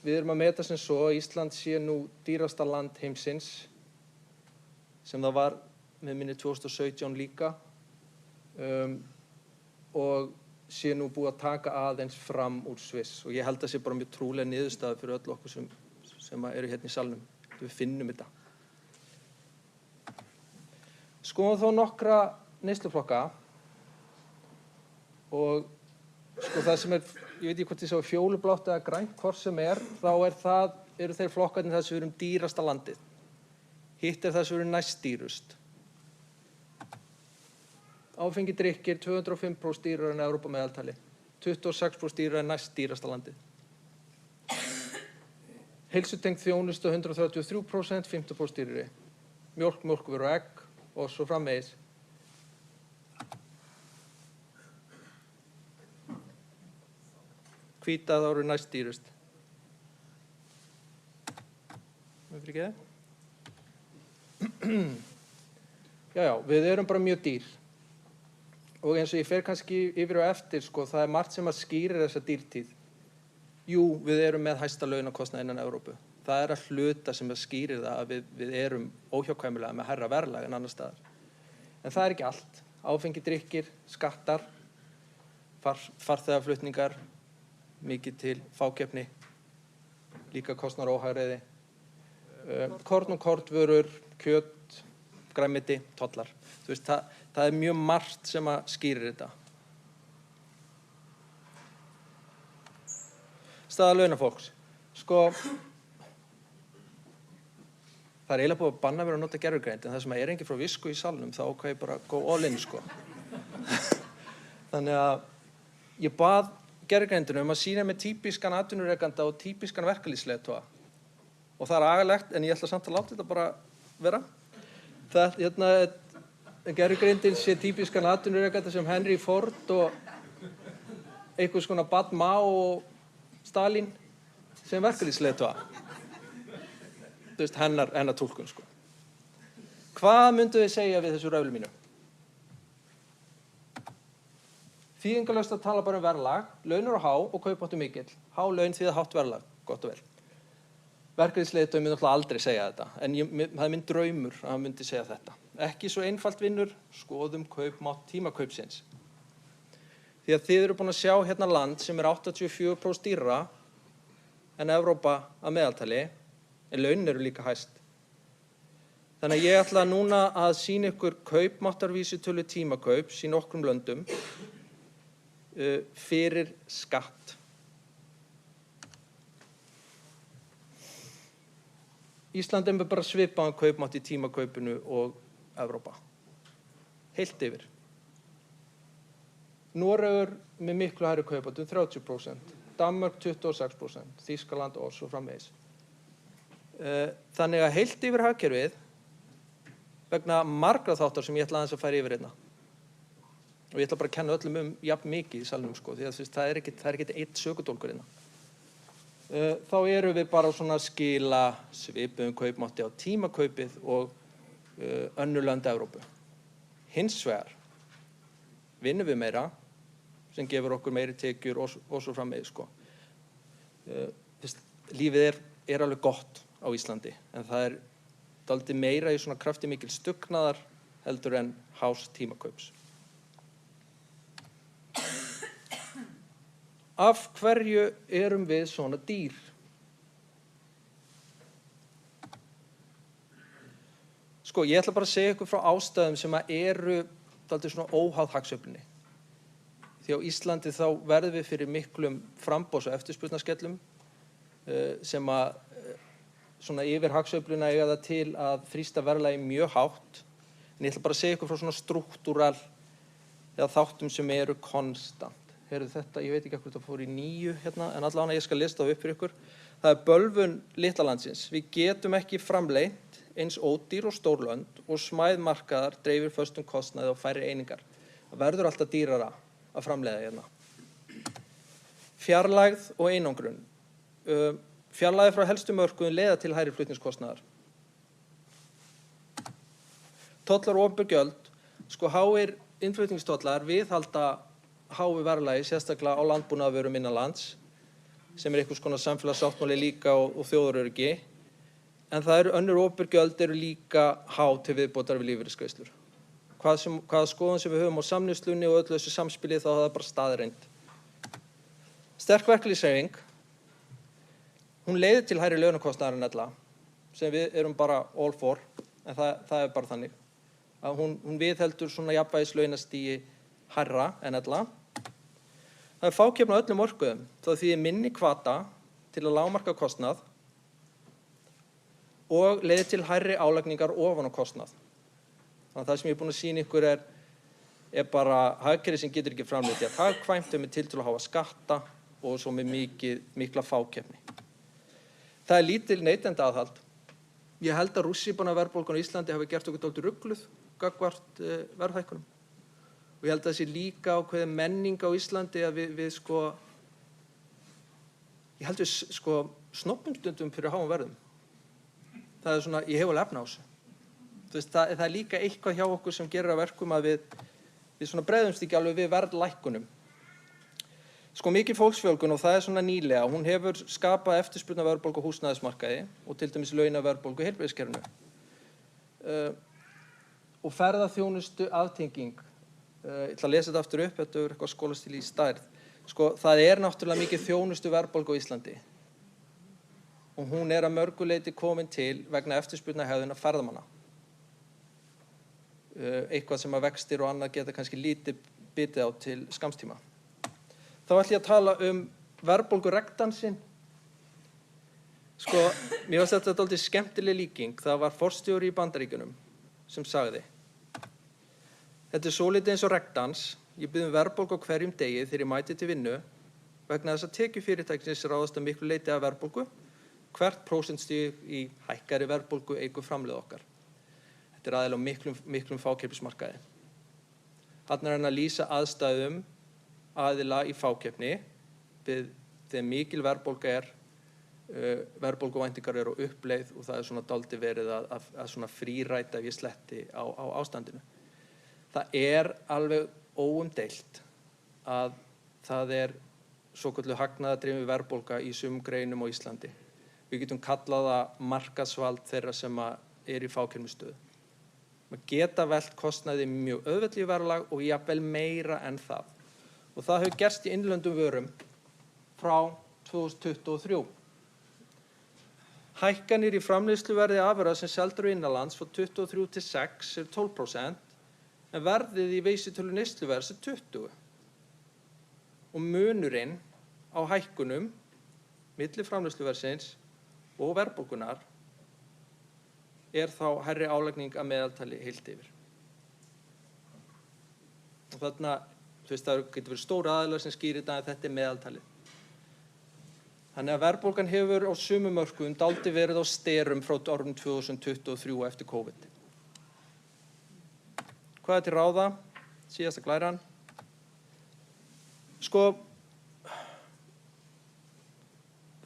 D: við erum að meta sem svo að Ísland sé nú dýrasta land heimsins, sem það var með minni 2017 líka, og sé nú búið að taka aðeins fram úr Sviss. Og ég held að sé bara mjög trúlega niðurstaða fyrir öll okkur sem eru hérna í salnum. Við finnum þetta. Skoðum þá nokkra neysluflokka og sko það sem ég veit ekki hvort þið sáu fjólublátt eða grænt, hvort sem þá eru þeir flokkarnir þar sem við erum dýrasta landið. Hitt þar sem við erum næst dýrust. Áfengi drykkir 205% dýrara en Evrópa meðaltali. 26% dýrara en næst dýrasta landið. Heilsutengd þjónusta 133%, 50% dýrari. Mjólk, mjólkurvörur og egg og svo framvegis. Hvítað eru næst dýrust. Við fyrir ekki það? Já, við erum bara mjög dýr. Og eins og ég fer kannski yfir og eftir, sko, það margt sem skýrir þessa dýrtíð. Jú, við erum með hæsta launakostnað innan Evrópu. Það að hluta sem skýrir það að við erum óhjákvæmilega með hærra verðlag en annars staðar. En það ekki allt. Áfengi drykkir, skattar, farþegaflutningar, mikið til fákeppni, líka kostnaðar óhagræði, korn og kornvörur, kjöt, grænmeti, tollar. Þú veist, það mjög margt sem skýrir þetta. Staða launafólks. Sko, það eiginlega búið að banna mér að nota gervigreind, en það sem enginn frá Visku í salnum, þá ákvað ég bara að go all in, sko. Þannig að ég bað gervigreindinu að sýna mér típiskan atvinnurekanda og típiskan verkalýðsleiðtoga. Og það agalegt, en ég ætla samt að láta þetta bara vera. Gervigreindin sé típiskan atvinnurekanda sem Henry Ford og einhvers konar Bad Mao og Stalin sem verkalýðsleiðtoga. Þú veist, hennar túlkun, sko. Hvað myndu þið segja við þessu röfli mínu? Þýðingarlaust að tala bara verðlag, laun eru há og kaupmáttur mikill. Há laun þýða hátt verðlag, gott og vel. Verkalýðsleiðtogi myndi náttúrulega aldrei segja þetta, en það minn draumur að hann myndi segja þetta. Ekki svo einfalt vinnur, skoðum kaupmátt tímakaupsins. Því að þið eru búin að sjá hérna land sem 84% dýrara en Evrópa að meðaltali, en launin eru líka hæst. Þannig að ég ætla núna að sýna ykkur kaupmáttarvísitölu tímakaups í nokkrum löndum fyrir skatt. Ísland með bara svipaðan kaupmátt í tímakaupinu og Evrópa. Heilt yfir. Noregur með miklu hærri kaupmátt 30%, Danmörk 26%, Þýskaland og svo framvegis. Þannig að heilt yfir hagkerfið vegna margra þáttar sem ég ætla aðeins að færa yfir hérna. Og ég ætla bara að kenna jafn mikið í salnum, sko, því að það ekki eitt sökudólkur hérna. Þá erum við bara svona að skila svipuðum kaupmátti á tímakaupið og önnur lönd Evrópu. Hins vegar vinnum við meira sem gefur okkur meiri tekjur og svo framvegis, sko. Lífið er alveg gott á Íslandi, en það dálítið meira í svona krafti mikil stugnaðar heldur en hás tímakaups. Af hverju erum við svona dýr? Sko, ég ætla bara að segja ykkur frá ástæðum sem eru dálítið svona óháð hagsveiflunni. Því á Íslandi þá verðum við fyrir miklum framboðs- og eftirspurnarskellum sem svona yfir hagsveifluna eiga það til að þrýsta verðlagi mjög hátt. En ég ætla bara að segja ykkur frá svona strúktúral eða þáttum sem eru konstant. Heyrðu þetta, ég veit ekki hvort það fór í 9 hérna, en allavega ég skal lista það upp fyrir ykkur. Það bölvun litla landsins. Við getum ekki framleitt eins ódýr og stór lönd og smæð markaðar dreifir föstum kostnaði og færri einingar. Það verður alltaf dýrara að framleiða hérna. Fjarlægð og einangrun. Fjarlægð frá helstu mörkuðum leiða til hærri flutningskostnaðar. Tollar og opinber gjöld. Sko, háir innflutningstollar viðhalda háu verðlagi, sérstaklega á landbúnaðarvörum innan lands, sem einhvers konar samfélagssáttmáli líka og þjóðaröryggi. En það önnur opinber gjöld eru líka há til viðbótar við lífeyrisgreiðslur. Hvaða skoðun sem við höfum á samneyslunni og öllu þessu samspili, þá er það bara staðreynd. Sterk verkalýðshreyfing, hún leiðir til hærri launakostnaðar en ella, sem við erum bara all for, en það bara þannig. Að hún viðheldur svona jafnvægislaunastigi hærra en ella. Það er fákeppni á öllum mörkuðum. Það þýðir minni hvata til að lágmarka kostnað og leiðir til hærri álagningar ofan á kostnað. Þannig að það sem ég er búinn að sýna ykkur er bara hagkerfi sem getur ekki framleitt hagkvæmt með tiltölulega háa skatta og svo með mikla fákeppni. Það er lítil neytendaaðhald. Ég held að rússíbanaverðbólgan á Íslandi hafi gert okkur dálítið rugluð gagnvart verðhækkunum. Og ég held að það sé líka ákveðin menning á Íslandi að við snobbum stundum fyrir háum verðum. Það er svona, ég hef alveg efni á þessu. Það er líka eitthvað hjá okkur sem gerir að verkum að við svona bregðumst ekki alveg við verðlækkunum. Mikil fólksfjölgun og það er svona nýlega, hún hefur skapað eftirspurnaverðbólgu á húsnæðismarkaði og til dæmis launaverðbólgu í heilbrigðiskerfinu. Og ferðaþjónustu aftenging, ég ætla að lesa þetta aftur upp, þetta er eitthvað skólastíl í stærð. Það er náttúrulega mikið þjónustu verðbólgu á Íslandi og hún er að mörgu leyti komin til vegna eftirspurnarhegðunar ferðamanna. Eitthvað sem að vextir og annað geta kannski lítið bitið á til skamstíma. Þá ætla ég að tala verðbólguregdansinn. Mér finnst þetta dálítið skemmtileg líking. Það var forstjóri í Bandaríkjunum sem sagði: Þetta er svolítið eins og regdans. Ég bið verðbólgu á hverjum degi þegar ég mæti til vinnu vegna þess að tekjufyrirtækisins ráðast að miklu leyti af verðbólgu. Hvert prósentstig í hækkari verðbólgu eykur framleið okkar. Þetta er aðeins á miklum fákeppnismarkaði. Þarna er hann að lýsa aðstæðum aðila í fákeppni þegar mikil verðbólga verðbólguvæntingar eru á uppleið og það er svona dálítið verið að svona fríræta ef ég sletti á ástandinu. Það er alveg óumdeilt að það er svokölluð hagnaðardrifin verðbólga í sumum greinum á Íslandi. Við getum kallað það markaðsvald þeirra sem er í fákeppnisstöðu. Maður geta velt kostnaði mjög auðveldi verðlag og jafnvel meira en það. Og það hefur gerst í innlendum vörum frá 2023. Hækkanir í framleiðsluverði afurða sem seldar eru innanlands frá 23 til 6 er 12%, en verðið í vísitölu neysluverðs er 20%. Og munurinn á hækkunum milli framleiðsluverðsins og verðbólgunnar er þá hærri álagning að meðaltali heilt yfir. Og þarna, það getur verið stóra aðilar sem skýrir þetta, en þetta er meðaltalið. Þannig að verðbólgan hefur á sumum mörkuðum dálítið verið á sterum frá árinu 2023 eftir COVID. Hvað er til ráða? Síðasta glæran.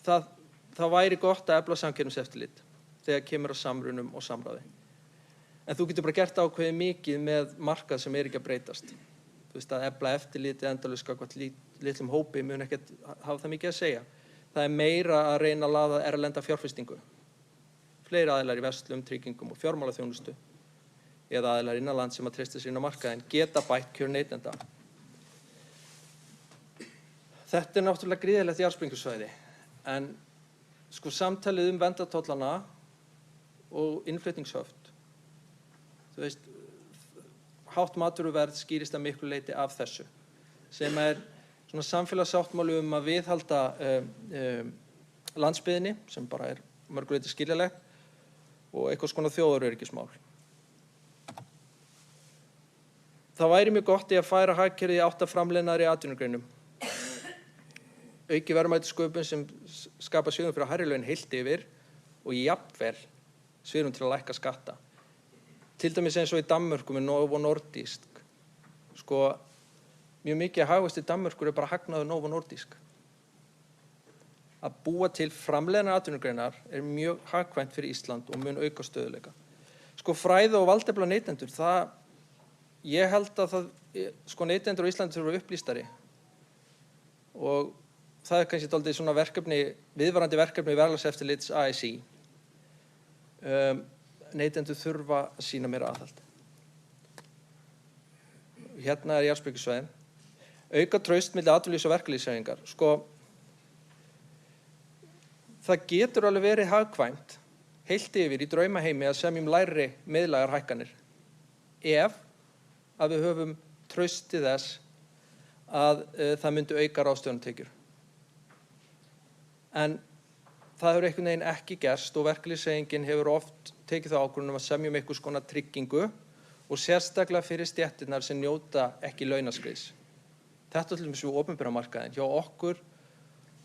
D: Það væri gott að efla samkeppniseftirlit þegar kemur að samrunum og samráði. En þú getur bara gert ákveðið mikið með markað sem er ekki að breytast. Að efla eftirlitið endalaust gagnvart litlum hópi mun ekkert hafa það mikið að segja. Það er meira að reyna að laða erlenda fjárfestingu. Fleiri aðilar í verslum, tryggingum og fjármálaþjónustu eða aðilar innanlands sem að treysta sér inn á markaðinn geta bætt kjör neytenda. Þetta er náttúrulega gríðarlegt jarðsprengjusvæði, en samtalið verndartollana og innflutningshöft. Hátt matvöruverð skýrist að miklu leyti af þessu, sem er svona samfélagssáttmáli að viðhalda landsbyggðinni, sem bara er mörgu leyti skiljanlegt, og eitthvað svona þjóðaröryggismál. Það væri mjög gott í að færa hagkerfið í átt að framleiðnari atvinnugreinum. Auki verðmætasköpun sem skapa svigrúm fyrir hærri laun heilt yfir og jafnvel svigrúm til að lækka skatta. Til dæmis eins og í Danmörku með Novo Nordisk. Mjög mikið að hagvexti í Danmörku er bara hagnaður Novo Nordisk. Að búa til framleiðnar atvinnugreinar er mjög hagkvæmt fyrir Ísland og mun auka stöðuleika. Fræði og valdefla neytendur, ég held að neytendur á Íslandi þurfa upplýstari. Og það er kannski dálítið svona viðvarandi verkefni verðlagseftirlits ASÍ. Neytendur þurfa að sýna meira aðhald. Hérna er jarðsprengjusvæðin. Auka traust milli atvinnulífs og verkalýðshreyfingar. Það getur alveg verið hagkvæmt heilt yfir í draumaheimi að semjum lægri miðlægar hækkanir ef að við höfum traust til þess að það myndi auka ráðstöfunartekjur. En það hefur einhvern veginn ekki gerst og verkalýðshreyfingin hefur oft tekið þá ákvörðun að semja einhvers konar tryggingu og sérstaklega fyrir stéttirnar sem njóta ekki launaskriðs. Þetta til dæmis við opinbera markaðinn. Hjá okkur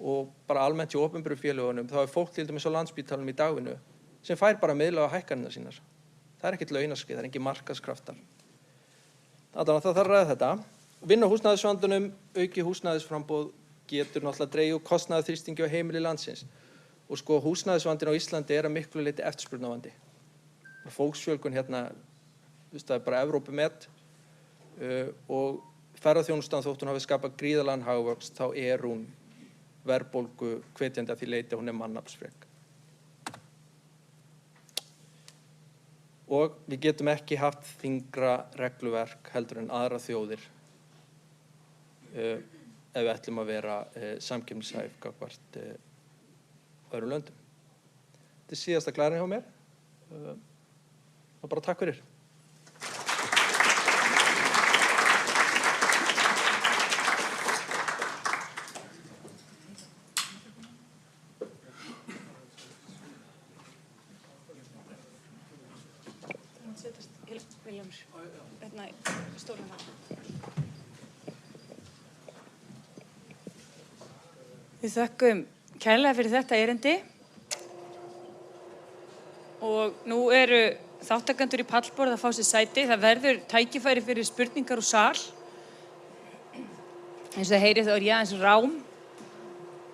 D: og bara almennt hjá opinberu félögunum, þá fólk til dæmis á Landspítalanum í dagvinnu sem fær bara miðlæga hækkanirnar sínar. Það ekkert launaskrið, það engin markaðskraftar. Þannig að það þarf að ræða þetta. Vinna á húsnæðisvandanum, auki húsnæðisframboð getur náttúrulega dregið úr kostnaðarþrýstingi á heimili landsins. Og sko húsnæðisvandinn á Íslandi að miklu leyti eftirspurnarvandi. Fólksfjölgun hérna, það bara Evrópumet og ferðaþjónustan þótt hún hafi skapað gríðarlegan hagvöxt, þá hún verðbólgu hvetjandi að því leyti að hún mannaflsfrek. Og við getum ekki haft þyngra regluverk heldur en aðra þjóðir ef við ætlum að vera samkeppnishæf gagnvart öðrum löndum. Þetta síðasta glærin hjá mér. Og bara takk fyrir.
B: Við þökkum kærlega fyrir þetta erindi og nú eru þátttakendur í pallborð að fá sér sæti. Það verður tækifæri fyrir spurningar úr sal. Eins og það heyrið þá ég aðeins rám.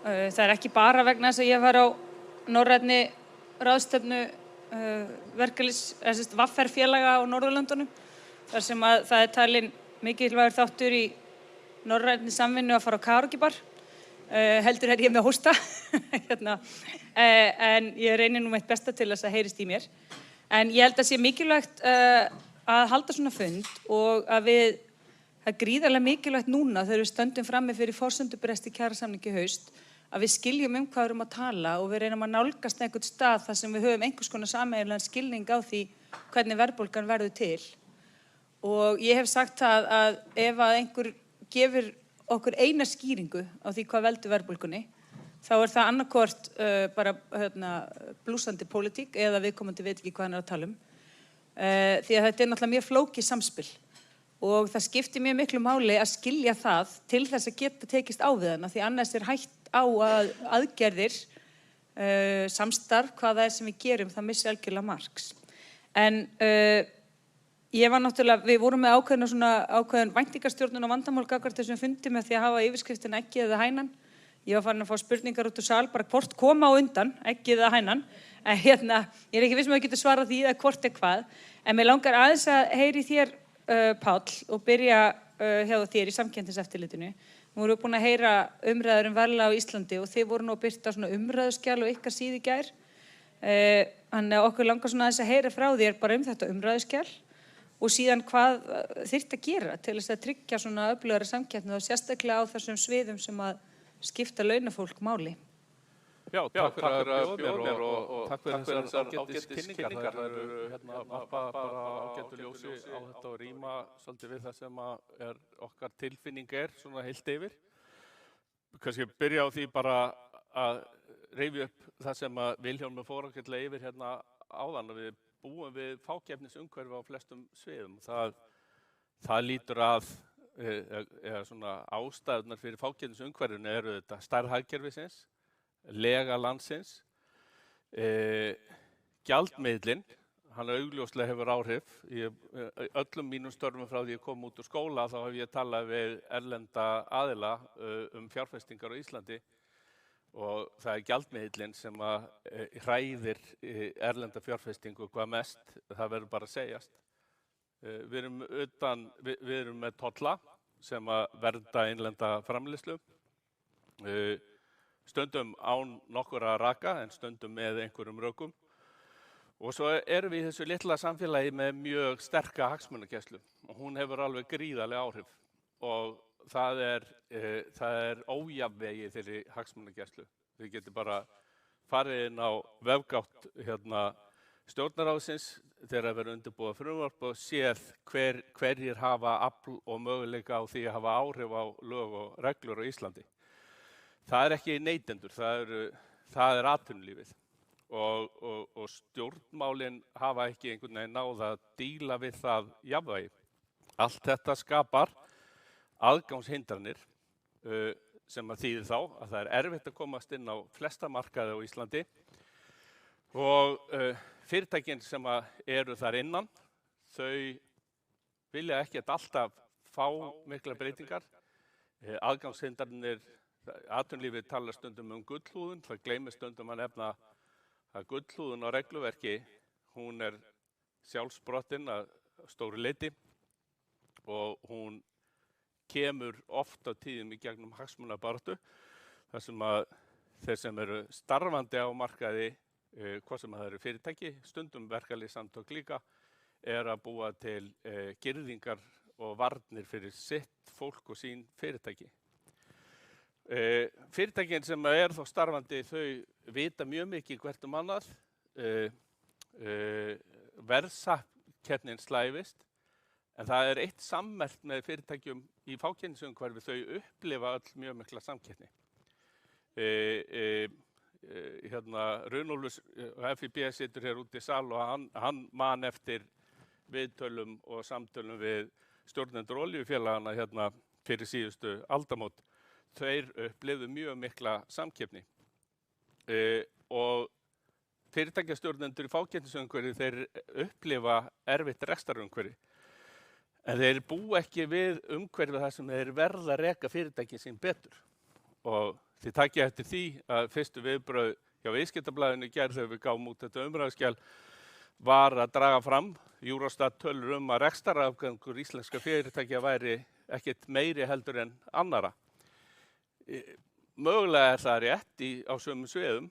B: Það ekki bara vegna þess að ég var á norrænni ráðstefnu VR-félaga á Norðurlöndunum, þar sem að það talin mikilvægur þáttur í norrænni samvinnu að fara á karaokebar. Heldur ég með hósta en ég reynir nú mitt besta til þess að heyrist í mér. En ég held að sé mikilvægt að halda svona fund og að það er gríðarlega mikilvægt núna þegar við stöndum frammi fyrir forsendubresti kjarasamningi í haust að við skiljum hvað við erum að tala og við reynum að nálgast einhvern stað þar sem við höfum einhvers konar sameiginlegan skilning á því hvernig verðbólgan verður til. Og ég hef sagt það að ef að einhver gefur okkur eina skýringu á því hvað veldur verðbólgunni, þá það annarkvort bara blúsandi pólitík eða viðkomandi veit ekki hvað hann að tala um. Því að þetta náttúrulega mjög flókið samspil og það skiptir mjög miklu máli að skilja það til þess að geta tekist á við hana, því annars hætt á að aðgerðir, samstarf, hvað það sem við gerum, það missi algjörlega marks. En ég var náttúrulega, við vorum með ákveðin væntingarstjórnun og vandamál gagnvart þessum fundi með því að hafa yfirskriftin eggið eða hænan. Ég var farin að fá spurningar út úr sal, bara hvort koma á undan, eggið eða hænan. En ég er ekki viss að geta svarað því eða hvort hvað. En mér langar aðeins að heyri þér, Páll, og byrja hjá þér í Samkeppniseftirlitinu. Nú erum við búin að heyra umræður verðlag á Íslandi og þið voru nú að birta svona umræðuskjal og ykkar síðu í gær. Þannig að okkur langar svona aðeins að heyra frá þér bara þetta umræðuskjal og síðan hvað þyrfti að gera til þess að tryggja svona öflugari samkeppni og sérstaklega á þessum sviðum sem að skipta launafólk máli.
E: Já, takk fyrir að bjóða mér og takk fyrir þessar ágætis kynningar. Það eru varpa bara ágætu ljósi á þetta og rýma svolítið við það sem okkar tilfinning svona heilt yfir. Kannski byrja á því bara að rifja upp það sem að Vilhjálmur fór ágætlega yfir áðan. Við búum við fákeppnisumhverfi á flestum sviðum. Það lítur að svona ástæðurnar fyrir fákeppnisumhverfinu eru þetta stærð hagkerfisins, lega landsins, gjaldmiðlinn, hann augljóslega hefur áhrif. Í öllum mínum störfum frá því ég kom út úr skóla þá hef ég talað við erlenda aðila fjárfestingar á Íslandi og það gjaldmiðlinn sem hræðir erlenda fjárfestingu hvað mest, það verður bara að segjast. Við erum með tolla sem vernda innlenda framleiðslu. Stundum án nokkurra raka en stundum með einhverjum rökum. Og svo erum við í þessu litla samfélagi með mjög sterka hagsmunagæslu og hún hefur alveg gríðarleg áhrif og það er ójafnvægi þeirri hagsmunagæslu. Þið getið bara farið inn á vefgátt stjórnarráðsins þegar að vera undirbúa frumvarp og séð hverjir hafa afl og möguleika á því að hafa áhrif á lög og reglur á Íslandi. Það er ekki neytendur, það er atvinnulífið og stjórnmálin hafa ekki einhvern veginn náð að díla við það jafnvægi. Allt þetta skapar aðgangshindranir sem að þýðir þá að það er erfitt að komast inn á flesta markaði á Íslandi og fyrirtækin sem eru þar innan, þau vilja ekkert alltaf fá mikla breytingar. Aðgangshindranir, atvinnulífið talar stundum gullhúðun, það gleymir stundum að nefna að gullhúðun á regluverki, hún er sjálfsbrottin að stóru leyti og hún kemur oft á tíðum í gegnum hagsmunabaráttu þar sem að þeir sem eru starfandi á markaði, hvað sem það eru fyrirtæki, stundum verkalýðssamtök líka, er að búa til girðingar og varnir fyrir sitt fólk og sín fyrirtæki. Fyrirtækin sem er þá starfandi, þau vita mjög mikið hvert annað, verðsamkeppnin slævist, en það er eitt sammerkt með fyrirtækjum í fákeppnisumhverfi, þau upplifa öll mjög mikla samkeppni. Runólfur FIB situr hér úti í sal og hann man eftir viðtölum og samtölum við stjórnendur olíufélagana hérna fyrir síðustu aldamót. Þeir upplifðu mjög mikla samkeppni og fyrirtækjastjórnendur í fákeppnisumhverfi, þeir upplifa erfitt rekstrarumhverfi. En þeir búa ekki við umhverfið þar sem þeir verða að reka fyrirtækin sín betur. Og þið takið eftir því að fyrstu viðbrögð hjá Viðskiptablaðinu í gær þegar við gáum út þetta umræðuskjal var að draga fram Eurostat tölur að rekstrarafgangur íslenska fyrirtækja væri ekkert meiri heldur en annara. Mögulega er það rétt á sömu sviðum.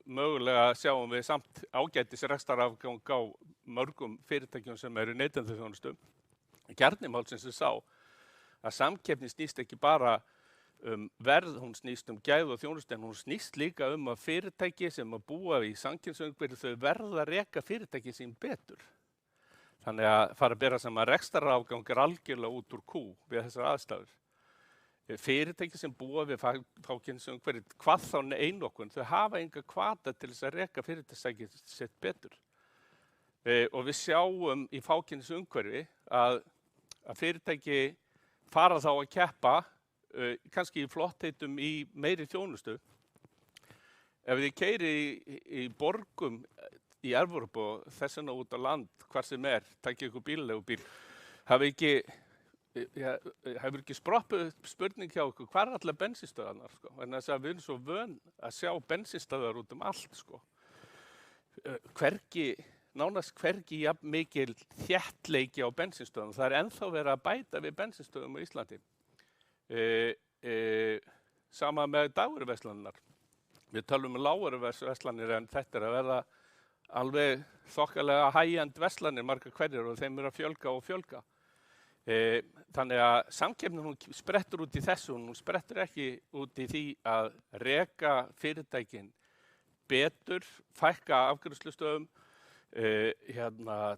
E: Mögulega sjáum við samt ágætis rekstrarafgang á mörgum fyrirtækjum sem eru neytendaþjónustu. Kjarni málsins sá að samkeppni snýst ekki bara verð, hún snýst gæði og þjónustu, en hún snýst líka að fyrirtæki sem að búa í samkeppnisumhverfi, þau verða að reka fyrirtæki sín betur. Þannig að fara að bera saman rekstrarafgang algjörlega út úr kú við þessar aðstæður. Fyrirtæki sem búa við fákeppnisumhverfi, hvað þá einokun, þau hafa enga hvata til þess að reka fyrirtæki sitt betur. Og við sjáum í fákeppnisumhverfi að fyrirtæki fara þá að keppa kannski í flottheitum í meiri þjónustu. Ef þið keiri í borgum í Evrópu og þess vegna út á land, hvar sem takið ykkur bílaleigubíl, hefur ekki sproppuð spurning hjá ykkur, hvar allar bensínstöðvarnar, sko? En þess að við erum svo vön að sjá bensínstöðvar út allt, sko. Nánast hvergi jafn mikil þéttleiki á bensínstöðum. Það er ennþá verið að bæta við bensínstöðum á Íslandi. Sama með dagvöruverslanirnar. Við tölum lágvöruverslanir en þetta er að verða alveg þokkalega high-end verslanir margar hverjir og þeim að fjölga og fjölga. Þannig að samkeppnin hún sprettur út í þessu, hún sprettur ekki út í því að reka fyrirtækin betur, fækka afgreiðslustöðum,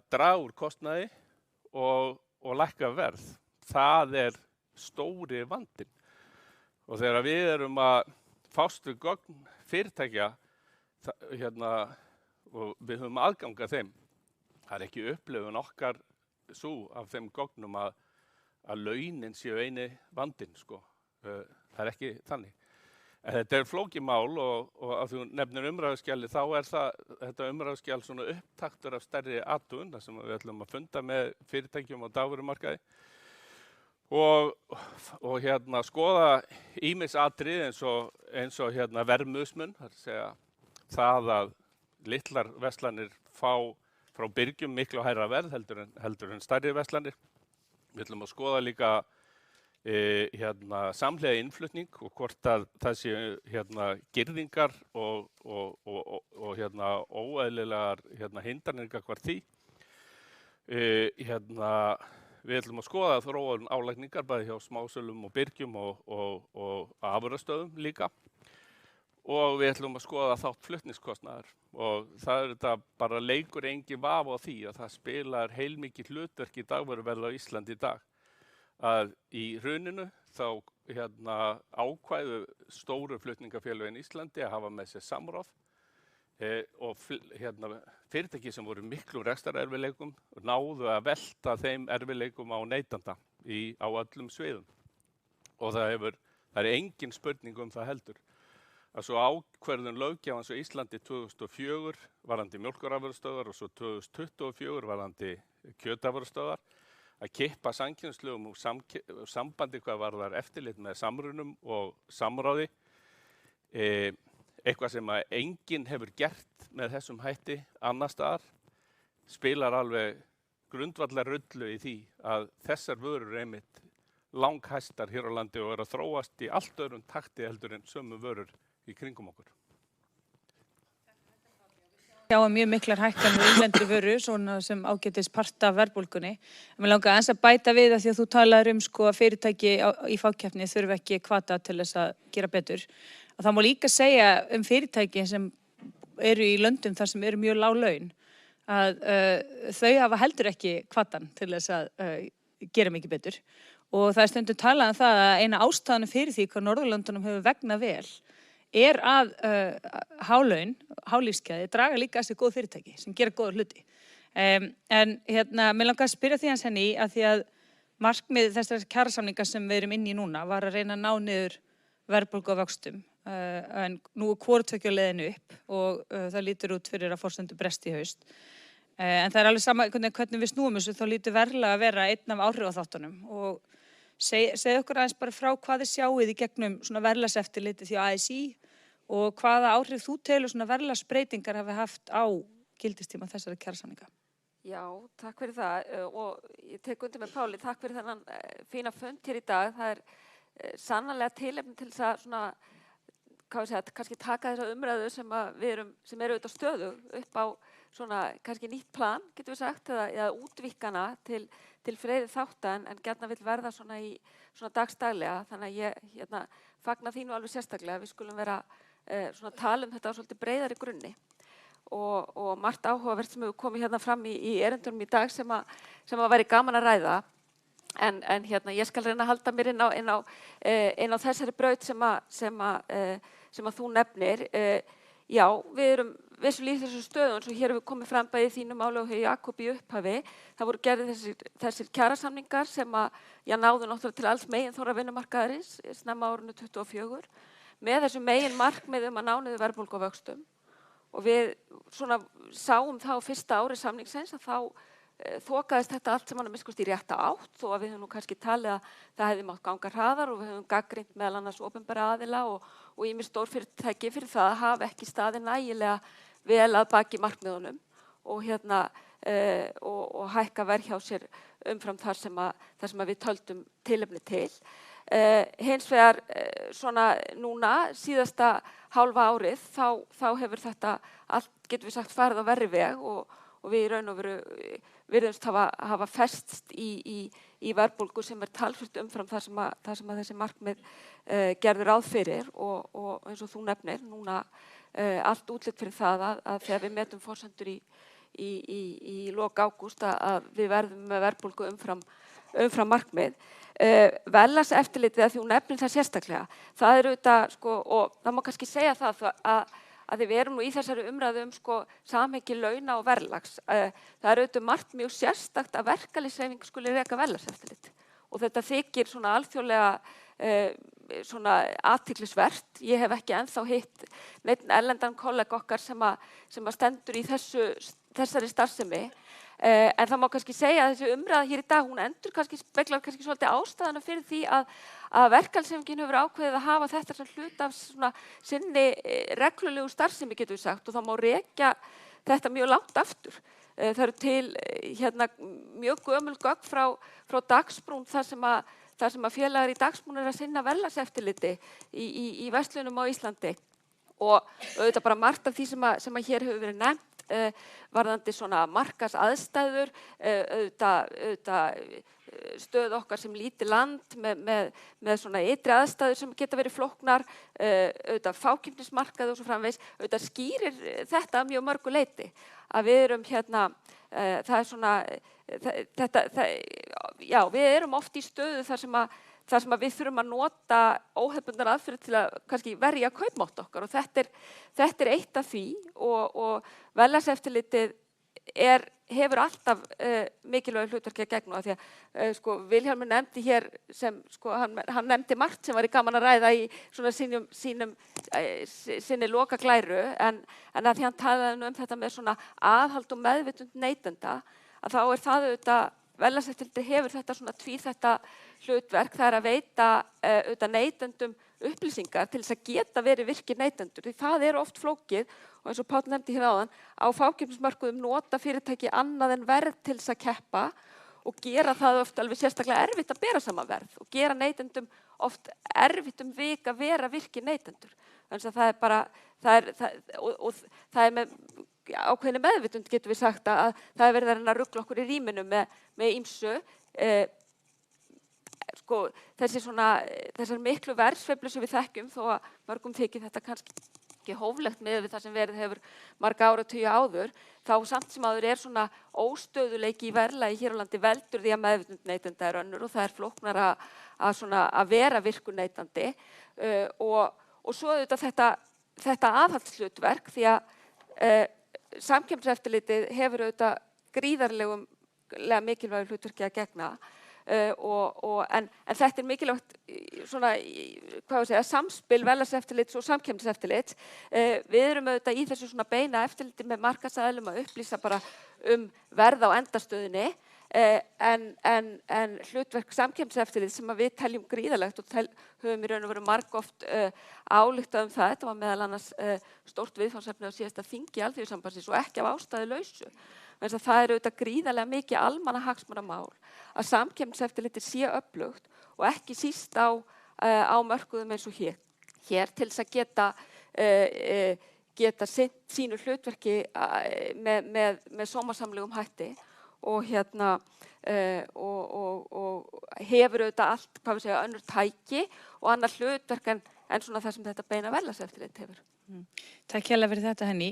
E: draga úr kostnaði og lækka verð. Það er stóri vandinn. Og þegar við erum að fást við gögn fyrirtækja og við höfum aðgang að þeim, það er ekki upplifun okkar svo af þeim gögnum að launin séu eini vandinn, sko. Það er ekki þannig. En þetta er flókið mál og að þú nefnir umræðuskjali, þá er þetta umræðuskjal svona upptaktur af stærri athugun, þar sem við ætlum að funda með fyrirtækjum á dagvörumarkaði og skoða ýmis atriði eins og verðmusmun, það er að segja það að litlar verslanir fá frá byrgjum miklu hærra verð heldur en stærri verslanir. Við ætlum að skoða líka samhliða innflutning og hvort að það séu girðingar og óeðlilegar hindranir gagnvart því. Við ætlum að skoða þróun álagningar bæði hjá smásölum og byrgjum og afurðastöðum líka. og við ætlum að skoða þátt flutningskostnaðar og það er þetta bara leikur engin vafi á því að það spilar heilmikið hlutverk í dagvöruverði á Íslandi í dag. Að í hruninu þá ákvæðu stóru flutningafélögin í Íslandi að hafa með sér samráð og fyrirtæki sem voru miklu rekstrarerfiðleikum náðu að velta þeim erfiðleikum á neytanda á öllum sviðum. Og það er engin spurning það heldur. Að svo ákvörðun löggjafans á Íslandi 2004 varðandi mjólkurafurðastöðvar og svo 2024 varðandi kjötafurðastöðvar að kippa samkeppnislögum úr sambandi hvað varðar eftirlit með samrunum og samráði. Eitthvað sem að enginn hefur gert með þessum hætti annar staðar spilar alveg grundvallarullu í því að þessar vörur einmitt langhæstar hér á landi og að þróast í allt öðrum takti heldur en sömu vörur í kringum okkur.
B: Já, mjög miklar hækkanir í innlendri vöru, svona sem ágætis part af verðbólgunni. Mér langar aðeins að bæta við að því að þú talaðir að fyrirtæki í fákeppni þurfi ekki hvata til þess að gera betur. Að það má líka segja fyrirtæki sem eru í löndum þar sem eru mjög lág laun að þau hafa heldur ekki hvatan til þess að gera mikið betur. Og það er stundum talað það að eina ástæðan fyrir því hvað Norðurlöndunum hefur vegnað vel að hálaun, hálífsgæði, draga líka að sér góð fyrirtæki sem gera góða hluti. Mér langar að spyrja því hans henni að því að markmið þessar kjarasamningar sem við erum inn í núna var að reyna að ná niður verðbólgu á vöxtum. En nú hvoru tveggja á leiðinu upp og það lítur út fyrir að forsendur bresti í haust. En það er alveg sama hvernig við snúum þessu, þá lítur verðlag að vera einn af áhrifaþáttunum og segðu okkur aðeins bara frá hvað þið sjáið í gegnum svona verðlagseftirlitið því ASÍ og hvaða áhrif þú telur svona verðlagsbreytingar hafi haft á gildistíma þessara kjarasamninga.
F: Já, takk fyrir það og ég tek undir með Páli, takk fyrir þennan fína fund hér í dag. Það er sannarlega tilefni til þess að svona, kannski taka þessa umræðu sem eru auðvitað stöðu upp á svona kannski nýtt plan, getum við sagt, eða útvíkkana til fleiri þátta en gjarnan vill verða svona í svona dagsdaglega. Þannig að ég fagna því nú alveg sérstaklega. Við skulum vera svona tala þetta á svolítið breiðari grunni. Og margt áhugavert sem hefur komið hérna fram í erindunum í dag sem að væri gaman að ræða. En ég skal reyna að halda mér inn á þessari braut sem að þú nefnir. Já, við erum vissulega í þessu stöðum, svo hér hefur komið fram bæði þínum máli og hjá Jakob í upphafi. Það voru gerðir þessir kjarasamningar sem að náðu náttúrulega til alls meginþorra vinnumarkaðarins snemma árinu 2024 með þessu megin markmiðum að ná niður verðbólgu á vöxtum. Og við svona sáum þá fyrsta ári samningsins að þá þokaðist þetta allt sem hann miskust í rétta átt þó að við höfum nú kannski talið að það hefði mátt ganga hraðar og við höfum gagnrýnt meðal annars opinbera aðila og ýmis stórfyrirtæki fyrir það að hafa ekki staðið nægilega vel að baki markmiðunum og hækka verð hjá sér umfram þar sem að við töldum tilefni til. Hins vegar svona núna síðasta hálfa árið þá hefur þetta allt, getum við sagt, farið á verri veg og við í raun og veru virðumst hafa festst í verðbólgu sem talsvert umfram þar sem að þessi markmið gerðu ráð fyrir og eins og þú nefnir núna allt útlit fyrir það að þegar við metum forsendur í lok ágúst að við verðum með verðbólgu umfram markmið. Verðlagseftirlitið, því hún nefnir það sérstaklega, það er auðvitað og það má kannski segja það að við erum nú í þessari umræðu samhengi launa og verðlags. Það er auðvitað margt mjög sérstakt að verkalýðshreyfing skuli reka verðlagseftirlit og þetta þykir svona alþjóðlega svona athyglisvert. Ég hef ekki ennþá hitt neinn erlendan kollega okkar sem að stendur í þessari starfsemi. En það má kannski segja að þessi umræða hér í dag, hún speglar kannski svolítið ástæðuna fyrir því að verkalýðshreyfingin hefur ákveðið að hafa þetta sem hluta af svona sinni reglulegu starfsemi, getum við sagt, og það má rekja þetta mjög langt aftur. Það eru til mjög gömul gögn frá Dagsbrún þar sem að félagar í Dagsbrún eru að sinna verðlagseftirliti í verslunum á Íslandi og auðvitað bara margt af því sem að hér hefur verið nefnt varðandi svona markaðsaðstæður, auðvitað stöð okkar sem lítið land með svona ytri aðstæður sem geta verið flóknar, auðvitað fákeppnismarkað og svo framvegis, auðvitað skýrir þetta að mjög mörgu leyti. Að við erum það er svona, já, við erum oft í stöðu þar sem að við þurfum að nota óhefðbundnar aðferðir til að kannski verja kaupmátt okkar og þetta er eitt af því og verðlagseftirlitið hefur alltaf mikilvæg hlutverki að gegna því að Vilhjálmur nefndi hér sem hann nefndi margt sem var gaman að ræða í svona sinni lokaglæru en að því hann talaði þetta með svona aðhald og meðvitund neytenda að þá það auðvitað verðlagseftirlitið hefur þetta svona tvíþætta hlutverk, það að veita auðvitað neytendum upplýsingar til þess að geta verið virkir neytendur. Því það oft flókið og eins og Páll nefndi hér áðan, á fákeppnismörkuðum nota fyrirtæki annað en verð til þess að keppa og gera það oft alveg sérstaklega erfitt að bera saman verð og gera neytendum oft erfitt vik að vera virkir neytendur. Þannig að það bara, það með ákveðinni meðvitund getum við sagt að það verið að reyna að rugla okkur í rýminu með ýmsu þessar miklu verðsveiflur sem við þekkjum þó að mörgum þykir þetta kannski ekki hóflegt með við það sem verið hefur marga áratugi áður þá samt sem áður svona óstöðuleiki í verðlagi hér á landi veldur því að meðvitund neytenda önnur og það flóknara að vera virkur neytandi og svo auðvitað þetta aðhaldshlutverk því að Samkeppniseftirlitið hefur auðvitað gríðarlega mikilvægu hlutverki að gegna en þetta mikilvægt svona, samspil verðlagseftirlits og samkeppniseftirlits. Við erum auðvitað í þessu svona beina eftirliti með markaðsaðilum að upplýsa bara verð á endastöðinni en hlutverk samkeppniseftirlits sem við teljum gríðarlegt og höfum í raun og veru margoft ályktað það. Þetta var meðal annars stórt viðfangsefni á síðasta þingi Alþýðusambandsins og ekki af ástæðulausu. Það auðvitað gríðarlega mikið almannahagsmunamál að samkeppniseftirlitið sé öflugt og ekki síst á mörkuðum eins og hér til þess að geta sinnt sínu hlutverki með sómasamlegum hætti og hefur auðvitað allt, önnur tæki og annar hlutverk en svona það sem þetta beina verðlagseftirlit hefur.
B: Takk hérlega fyrir þetta, Henný.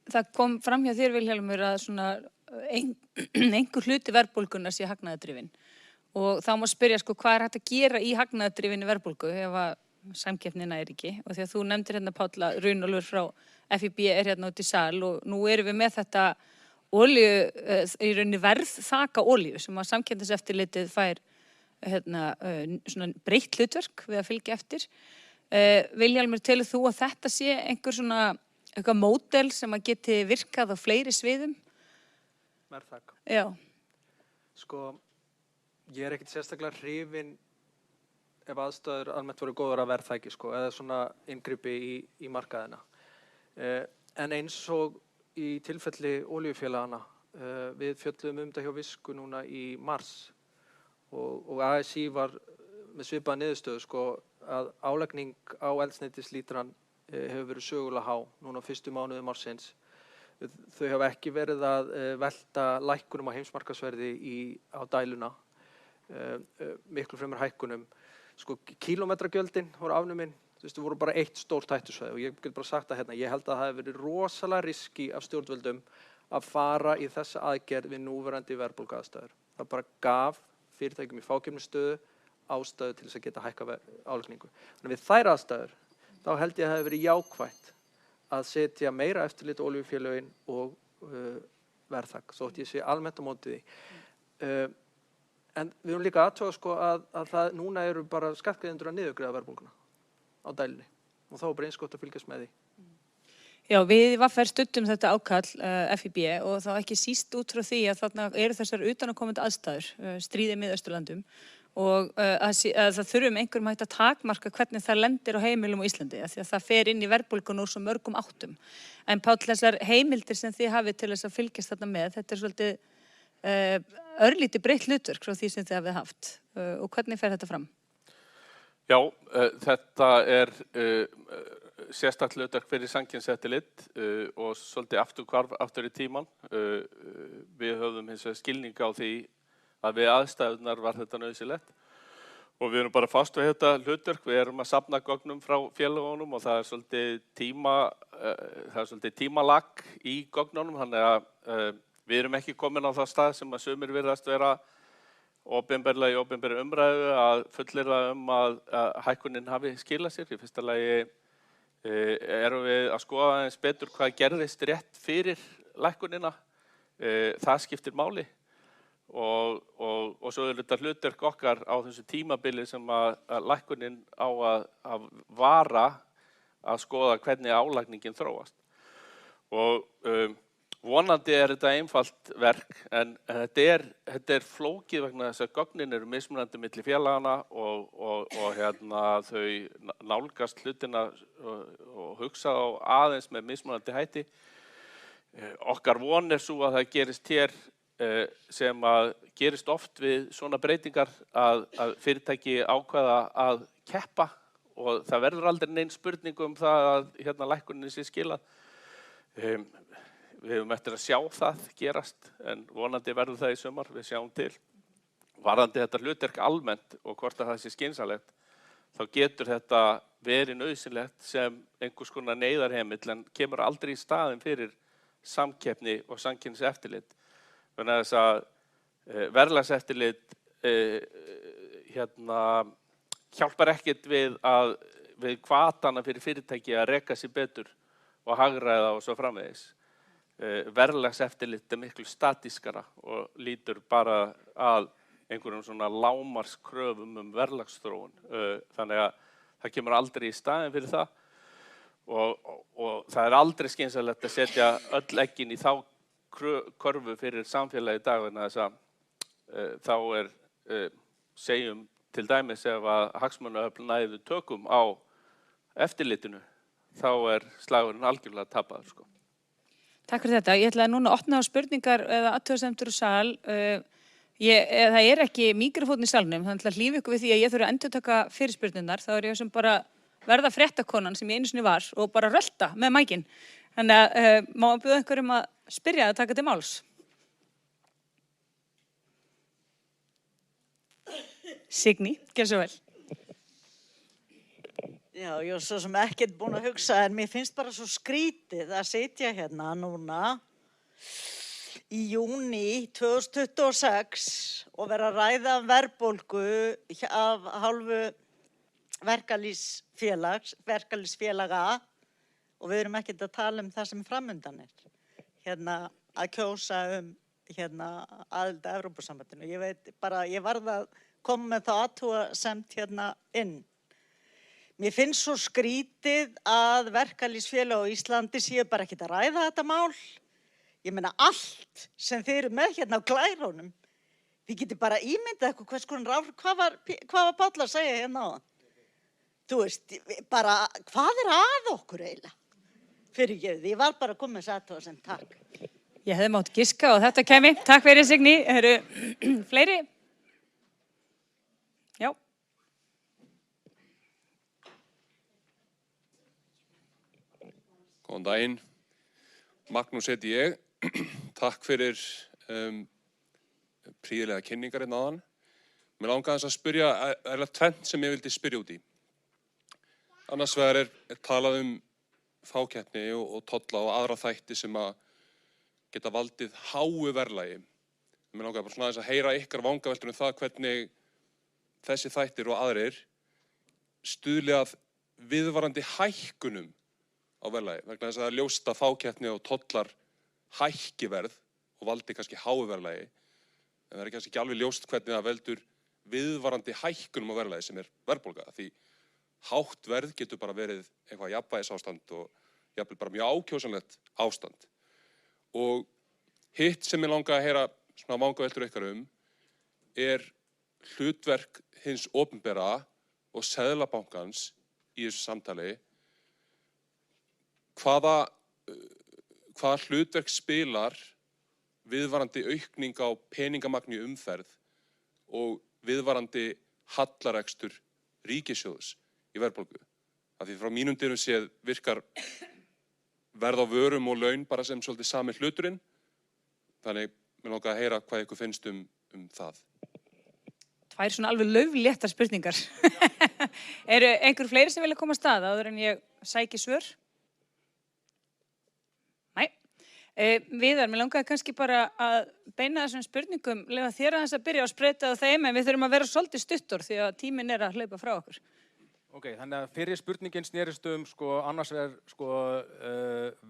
B: Það kom fram hjá þér, Vilhjálmur, að svona einhver hluti verðbólgunnar sé hagnaðardrifinn og þá má spyrja hvað hægt að gera í hagnaðardrifinni verðbólgu ef að samkeppnina ekki og því að þú nefndir hérna Páll Runólfur frá FIB hérna út í sal og nú erum við með þetta í rauninni verðþaka olíu sem að Samkeppniseftirlitið fær svona breytt hlutverk við að fylgja eftir. Vilhjálmur, telur þú að þetta sé eitthvað módel sem að geti virkað á fleiri sviðum?
D: Verðþak.
B: Já.
D: Ég ekkert sérstaklega hrifinn ef aðstæður almennt voru góðar að verðþæki eða svona inngripi í markaðina. En eins og í tilfelli olíufélagana, við fjölluðum þetta hjá Visku núna í mars og ASÍ var með svipaða niðurstöðu að álagning á eldsneytislítran hefur verið sögulega há núna á fyrstu mánuðum ársins. Þau hafa ekki verið að velta lækkunum á heimsmarkaðsverði á dæluna, miklu fremur hækkunum. Kílómetragjöldin voru afnumin, það voru bara eitt stórt hættusvæði og ég get bara sagt það hérna, ég held að það hefur verið rosalega riski af stjórnvöldum að fara í þessa aðgerð við núverandi verðbólguaðstæður. Það bara gaf fyrirtækjum í fákeppnisstöðu ástæðu til þess að geta hækkað álagningu. Þannig við þær aðstæður, þá held ég að það hefur verið jákvætt að setja meira eftirlit á olíufélögin og verðþak, þótt ég sé almennt á móti því. En við höfum líka aðtöga að það núna eru bara skattgreiðendur að niðurgreiða verðbólguna á dælinni og þá er bara eins gott að fylgjast með því.
B: Já, við í VR studdum þetta ákall FIB og þá ekki síst út frá því að þarna eru þessar utanaðkomandi aðstæður, stríði í Miðausturlöndum og að það þurfum einhverjum hægt að takmarka hvernig það lendir á heimilum á Íslandi því að það fer inn í verðbólgun úr svo mörgum áttum. En Páll, þessar heimildir sem þið hafið til þess að fylgjast þarna með, þetta svolítið örlítið breytt hlutverk frá því sem þið hafið haft og hvernig fer þetta fram?
E: Já, þetta sérstakt hlutverk fyrir samkeppniseftirlit og svolítið aftur í tímann. Við höfðum hins vegar skilning á því að við aðstæðurnar var þetta nauðsynlegt og við erum bara fast við þetta hlutverk. Við erum að safna gögnum frá félagunum og það er svolítið tímalag í gögnunum, þannig að við erum ekki komin á það stað sem að sumir virðast vera opinberlega í opinberri umræðu að fullyrða að hækkunin hafi skilað sér. Í fyrsta lagi erum við að skoða aðeins betur hvað gerðist rétt fyrir lækkunina. Það skiptir máli og svo er þetta hlutverk okkar á þessu tímabili sem að lækkunin á að vara að skoða hvernig álagningin þróast. Og vonandi er þetta einfalt verk en þetta er flókið vegna þess að gögnin eru mismunandi milli félagana og þau nálgast hlutina og hugsa á aðeins með mismunandi hætti. Okkar von er svo að það gerist hér sem að gerist oft við svona breytingar að fyrirtæki ákveða að keppa og það verður aldrei nein spurning það að lækkunin sé skilað. Við höfum eftir að sjá það gerast en vonandi verður það í sumar, við sjáum til. Varðandi þetta hlutverk almennt og hvort að það sé skynsamlegt, þá getur þetta verið nauðsynlegt sem einhvers konar neyðarhemill en kemur aldrei í staðinn fyrir samkeppni og samkeppniseftirlit. Þannig að þess að verðlagseftirlit hjálpar ekkert við hvatana fyrir fyrirtæki að reka sig betur og hagræða og svo framvegis. Verðlagseftirlit miklu statískara og lítur bara að einhverjum svona lágmarkskröfum verðlagsþróun. Þannig að það kemur aldrei í staðinn fyrir það og það er aldrei skynsamlegt að setja öll eggin í þá körfu fyrir samfélagi í dag vegna þess að þá segjum til dæmis ef að hagsmunaöfl næðu tökum á eftirlitinu, þá slagurinn algjörlega tapaður, sko.
B: Takk fyrir þetta. Ég ætlaði núna að opna á spurningar eða athugasemdir úr sal. Það er ekki míkrafónn í salnum, þannig að hlífa ykkur við því að ég þurfi að endurtaka fyrirspurningar. Þá ég sem bara verða fréttakonan sem ég einu sinni var og bara rölta með mækinn. Þannig að má að bjóða einhverjum að spyrja að taka til máls. Signý, gerð svo vel.
G: Já, ég er svo sem ekkert búin að hugsa en mér finnst bara svo skrítið að sitja hérna núna í júní 2026 og vera að ræða verðbólgu af hálfu verkalýðsfélaga og við erum ekkert að tala það sem framundan að kjósa aðild að Evrópusambandinu. Ég veit bara, ég varð að koma með þá athugasemd inn. Mér finnst svo skrítið að verkalýðsfélög á Íslandi séu bara ekkert að ræða þetta mál. Ég meina allt sem þið eru með á glærunum. Þið getið bara ímyndað ykkur hvers konar áhrif, hvað var Páll að segja áðan? Þú veist, bara hvað að okkur eiginlega? Fyrirgefðu, ég var bara að koma með þess athugasemd, takk.
B: Ég hefði mátt giska og þetta kemi. Takk fyrir Signý. Eru fleiri? Já.
H: Góðan daginn. Magnús heiti ég. Takk fyrir prýðilega kynningar áðan. Mér langaði aðeins að spyrja, er tvennt sem ég vildi spyrja út í. Annars vegar talað fákeppni og tolla og aðra þætti sem að geta valdið háu verðlagi. Mér langaði bara svona aðeins að heyra ykkar vangaveltur það hvernig þessi þættir og aðrir stuðli að viðvarandi hækkunum á verðlagi. Vegna þess að það ljóst að fákeppni og tollar hækki verð og valdi kannski háu verðlagi. En það kannski ekki alveg ljóst hvernig það veldur viðvarandi hækkunum á verðlagi sem verðbólga. Því hátt verð getur bara verið eitthvað jafnvægisástand og jafnvel bara mjög ákjósanlegt ástand. Og hitt sem ég langaði að heyra svona vangaveltur ykkar hlutverk hins opinbera og Seðlabankans í þessu samtali. Hvaða hlutverk spilar viðvarandi aukning á peningamagni í umferð og viðvarandi hallarekstur ríkissjóðs í verðbólgu? Af því frá mínum dyrum séð virkar verð á vörum og laun bara sem svolítið sami hluturinn. Þannig mér langar að heyra hvað ykkur finnst um það.
B: Tvær svona alveg laufléttar spurningar. Eru einhver fleiri sem vilja koma að stað áður en ég sæki svör? Nei. Viðar, mér langaði kannski bara að beina þessum spurningum, leyfa þér aðeins að byrja á að spreyta á þeim, en við þurfum að vera svolítið stuttur því að tíminn er að hlaupa frá okkur.
C: Ok, þannig að fyrir spurningin snerist annars vegar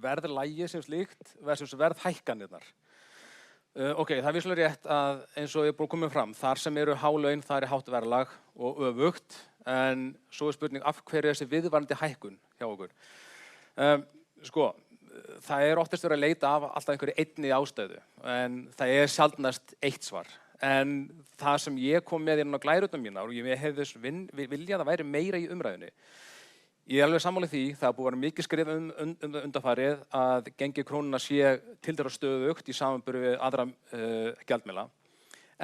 C: verðlægi sem slíkt versus verðhækkanirnar. Ok, það er vissulega rétt að eins og ég búið komið fram, þar sem eru há laun, þar er hátt verðlag og öfugt, en svo er spurning af hverju þessi viðvarandi hækkun hjá okkur. Það er oftast verið að leita af alltaf einhverju einni ástæðu, en það er sjaldnast eitt svar. En það sem ég kom með inn á glærurnar mínar og ég hefði þess vilja að það væri meira í umræðunni. Ég er alveg sammála því, það er búið að vera mikið skrif undanfarið að gengi krónuna sé tiltölulega stöðugt í samanburði við aðra gjaldmiðla.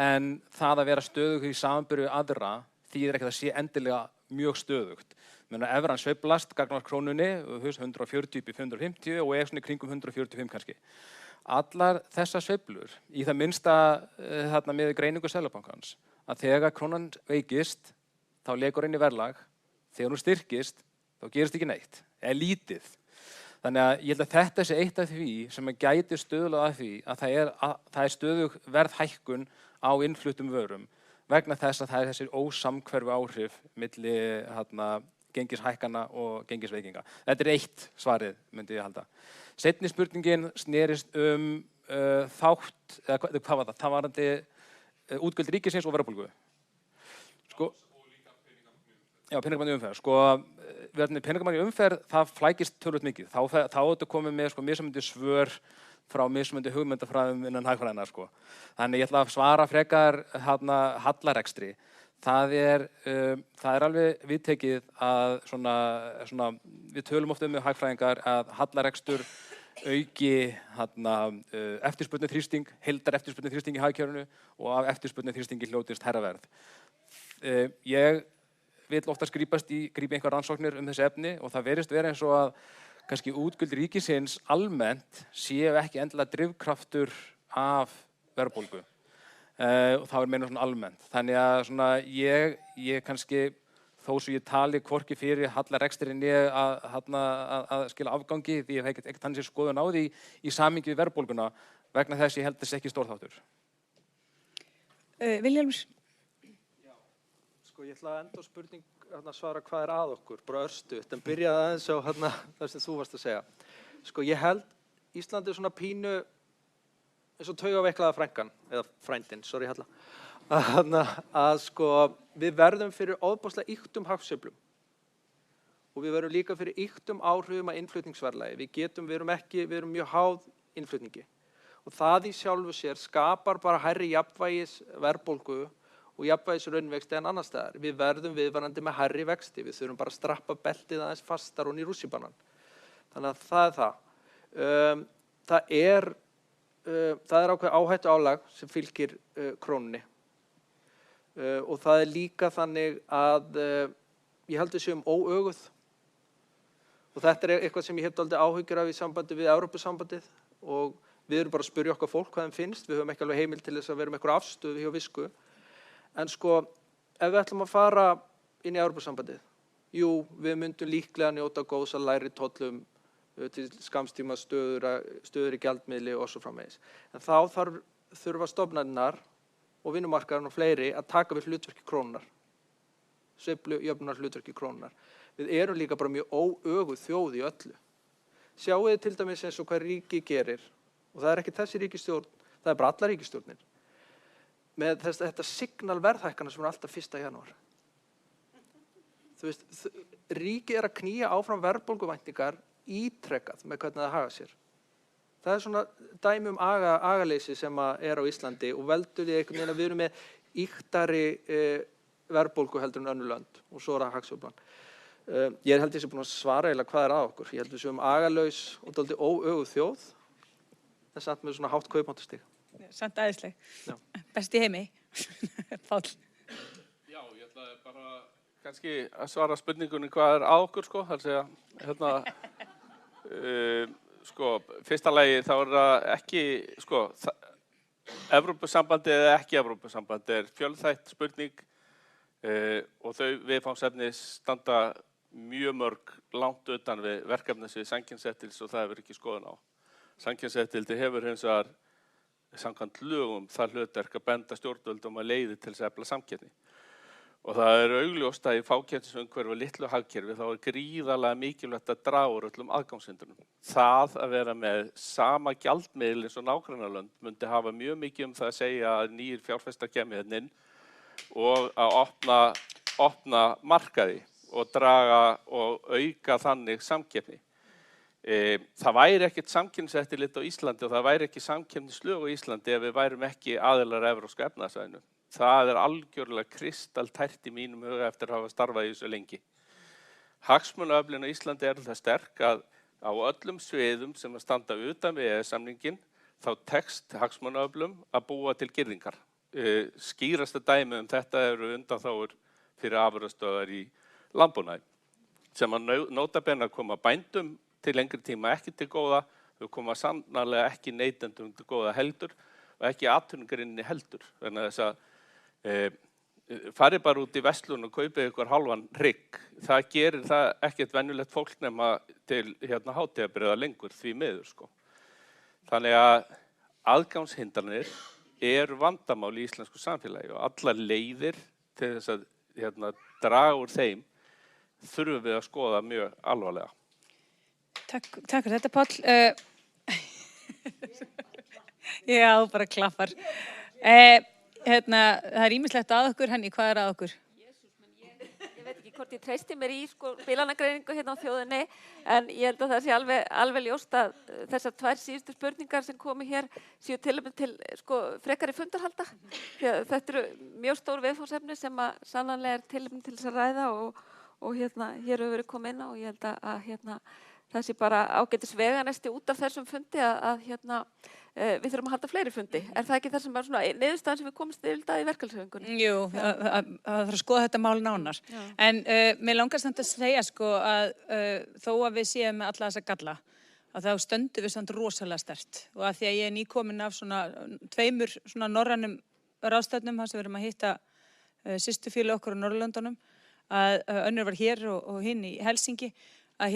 C: En það að vera stöðugt í samanburði við aðra þýðir ekki að það sé endilega mjög stöðugt. Evran sveiflast gagnvart krónunni, 140 upp í 550 og er svona í kringum 145 kannski. Allar þessar sveiflur, í það minnsta með greiningu Seðlabankans, að þegar krónan veikist, þá lekur inn í verðlag, þegar hún styrkist, þá gerist ekki neitt, eða lítið. Þannig að ég held að þetta sé eitt af því sem gæti stuðlað að því að það er stöðug verðhækkun á innfluttum vörum vegna þess að það er þessi ósamhverfu áhrif milli gengishækkana og gengisveikinga. Þetta er eitt svarið, myndi ég halda. Seinni spurningin snerist þátt, eða hvað var það? Það varandi útgjöld ríkisins og verðbólgu. Já, peningamagn í umferð. Peningamagn í umferð, það flækist tölvöld mikið. Þá þetta komið með mismunandi svör frá mismunandi hugmyndafræðum innan hagfræðina. Þannig ég ætla að svara frekar hallarekstri. Það er alveg viðtekið að við tölum oft með hagfræðingar að hallarekstur auki eftirspurnarþrýsting, heildar eftirspurnarþrýsting í hagkerfinu og af eftirspurnarþrýstingi hljótist hærra verð. Ég vil oftast grípa einhver rannsóknir þessi efni og það verðist vera eins og að kannski útgjöld ríkisins almennt séu ekki endilega drifkraftur af verðbólgu. Og þá er meina svona almennt. Þannig að ég kannski, þó svo ég tali hvorki fyrir hallarekstrinni að skila afgangi, því ég hef ekkert þannig sér skoðun á því í samhengi við verðbólguna, vegna þess ég held þess ekki stór þáttur.
B: Vilhjálmur?
D: Ég ætla að enda á spurning að svara hvað er að okkur, bara örstutt, en byrjaði aðeins á það sem þú varst að segja. Ég held Íslandi er svona pínu eins og taugaveiklaða frænkan, eða frændin, sorry Halla, að við verðum fyrir ofboðslega ýktum hagsveiflum og við verðum líka fyrir ýktum áhrifum að innflutningsverðlagi. Við erum mjög háð innflutningi og það í sjálfu sér skapar bara hærri jafnvægis verðbólgu og jafnvægis raunvexti en annars staðar. Við verðum viðvarandi með hærri vexti, við þurfum bara að strappa beltið aðeins fastar og í rússíbanan. Þannig að það er það. Það er ákveð áhættu álag sem fylgir krónunni og það er líka þannig að ég held við séum óöguð og þetta er eitthvað sem ég hef dálítið áhyggjur af í sambandi við Evrópusambandið og við erum bara að spyrja okkar fólk hvað þeim finnst, við höfum ekki alveg heimild til þess að vera með einhverja afstöðu hjá Visku, en ef við ætlum að fara inn í Evrópusambandið, við myndum líklega njóta góðs að læri tollum til skamstíma stöður í gjaldmiðli og svo framvegis. En þá þurfa stofnanirnar og vinnumarkaðurinn og fleiri að taka við hlutverki krónunnar, sveiflujöfnunar hlutverki krónunnar. Við erum líka bara mjög óöguð þjóð í öllu. Sjáið þið til dæmis eins og hvað ríki gerir, og það er ekki þessi ríkisstjórn, það er bara allar ríkisstjórnir, með þetta signal verðhækkana sem er alltaf 1. janúar. Þú veist, ríkið er að knýja áfram verðbólguvæntingar ítrekað með hvernig það haga sér. Það er svona dæmi agaleysi sem er á Íslandi og veldur því einhvern veginn að við erum með ýktari verðbólgu heldur en önnur lönd og svo er það hagsveiflan. Ég held ég sé búin að svara eiginlega hvað er að okkur. Ég held við séum agalaus og dálítið óöguð þjóð en samt með svona hátt kaupmáttastig.
B: Samt æðisleg. Best í heimi. Páll.
E: Já, ég ætlaði bara kannski að svara spurningunni hvað að okkur, sko, þar segja, sko, fyrsta lagi þá það ekki, sko, Evrópusambandið eða ekki Evrópusambandið fjölþætt spurning og þau viðfangsefni standa mjög mörg langt utan við verkefnasvið samkeppniseftirlits og það hefur ekki skoðun á. Samkeppniseftirlitið hefur hins vegar samkvæmt lögum það hlutverk að benda stjórnvöldum að leiði til þess að efla samkeppni. Og það augljóst að í fákeppnisumhverfi og litlu hagkerfi þá gríðarlega mikilvægt að draga úr öllum aðgangshindrunum. Það að vera með sama gjaldmiðil eins og nágrannalönd myndi hafa mjög mikið það að segja að nýir fjárfestar kemur hérna inn og að opna markaði og draga og auka þannig samkeppni. Það væri ekkert samkeppniseftirlit á Íslandi og það væri ekki samkeppnislög á Íslandi ef við værum ekki aðilar Evrópska efnahagssvæðinu. Það algjörlega kristaltært í mínum huga eftir að hafa starfað í þessu lengi. Hagsmunaöflin á Íslandi það sterk að á öllum sviðum sem að standa utan við EES-samninginn þá tekst hagsmunaöflum að búa til girðingar. Skýrasta dæmi þetta eru undanþágur fyrir afurðastöðvar í landbúnaði sem að nota bene að koma bændum til lengri tíma ekki til góða, þau koma sannarlega ekki neytendum til góða heldur og ekki atvinnugreininni heldur. Þannig að þess að farið bara út í verslun og kaupið ykkur hálfan hrygg. Það gerir það ekkert venjulegt fólk nema til hátíðabrigða lengur því miður, sko. Þannig að aðgangshindranir vandamál í íslensku samfélagi og allar leiðir til þess að draga úr þeim þurfum við að skoða mjög alvarlega.
B: Takk fyrir þetta, Páll. Já, bara klappar. Það ýmislegt að okkur, Henný, hvað að okkur?
F: Ég veit ekki hvort ég treysti mér í bílanagreiningu hérna á þjóðinni, en ég held að það sé alveg ljóst að þessar 2 síðustu spurningar sem komu hér séu tilefni til frekari fundarhalda. Þetta eru mjög stór viðfangsefni sem að sannarlega tilefni til þess að ræða og hér hefur verið komið inn á og ég held að það sé bara ágætis veganesti út af þessum fundi að við þurfum að halda fleiri fundi. Er það ekki það sem er svona niðurstaðan sem við komumst yfir í verkalýðshreyfingunni?
B: Jú, það þarf að skoða þetta mál nánar. Já. En mér langar samt að segja að þó að við séum með alla þessa galla, að þá stöndum við samt rosalega sterkt. Og að því að ég er nýkomin af svona 2 norrænum ráðstefnum, þar sem við erum að hitta systurfélög okkar á Norðurlöndunum, að önnur var hér og hinn í Helsinki, að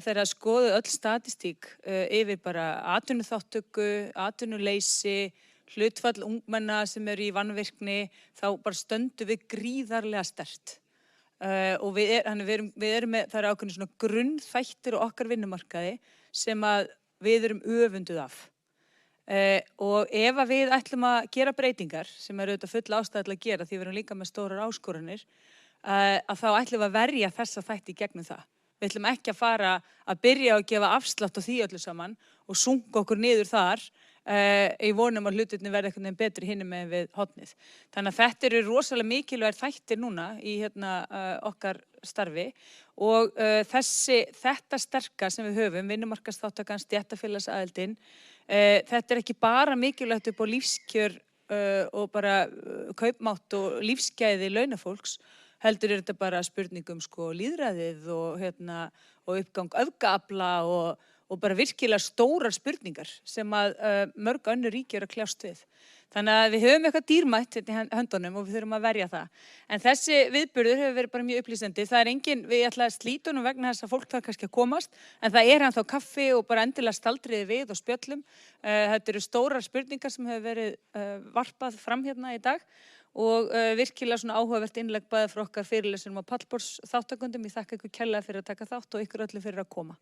B: þeirra skoðu öll statistík yfir bara atvinnuþátttöku, atvinnuleysi, hlutfall ungmenna sem eru í vanvirkni, þá bara stöndum við gríðarlega sterkt. Og við erum með, það eru ákveðin svona grunnþættir á okkar vinnumarkaði sem að við erum öfunduð af. Og ef að við ætlum að gera breytingar, sem eru auðvitað full ástæða til að gera því við erum líka með stórar áskoranir, að þá ætlum við að verja þessa þætti gegnum það. Við ætlum ekki að fara að byrja að gefa afslátt á því öllu saman og sunga okkur niður þar í vonum að hlutirnir verði einhvern veginn betri hinum megin við hornið. Þannig að þetta eru rosalega mikilvægir þættir núna í okkar starfi og þetta sterka sem við höfum, vinnumarkaðsþátttakan, stéttarfélagsaðildin, þetta ekki bara mikilvægt upp á lífskjör og bara kaupmátt og lífsgæði launafólks, heldur þetta bara spurningum lýðræðið og uppgang öfgaafla og bara virkilega stórar spurningar sem að mörg önnur ríki eru að kljást við. Þannig að við höfum eitthvað dýrmætt í höndunum og við þurfum að verja það. En þessi viðburður hefur verið bara mjög upplýsandi. Það engin, við ætla að slíta honum vegna þess að fólk þarf kannski að komast, en það ennþá kaffi og bara endilega staldriði við og spjöllum. Þetta eru stórar spurningar sem hefur verið varpað fram hérna í dag og virkilega svona áhugavert innlegg bæði frá okkar fyrirlesurum og pallborðsþáttakundum. Ég þakka ykkur kærlega fyrir að taka þátt og ykkur öllu fyrir að koma.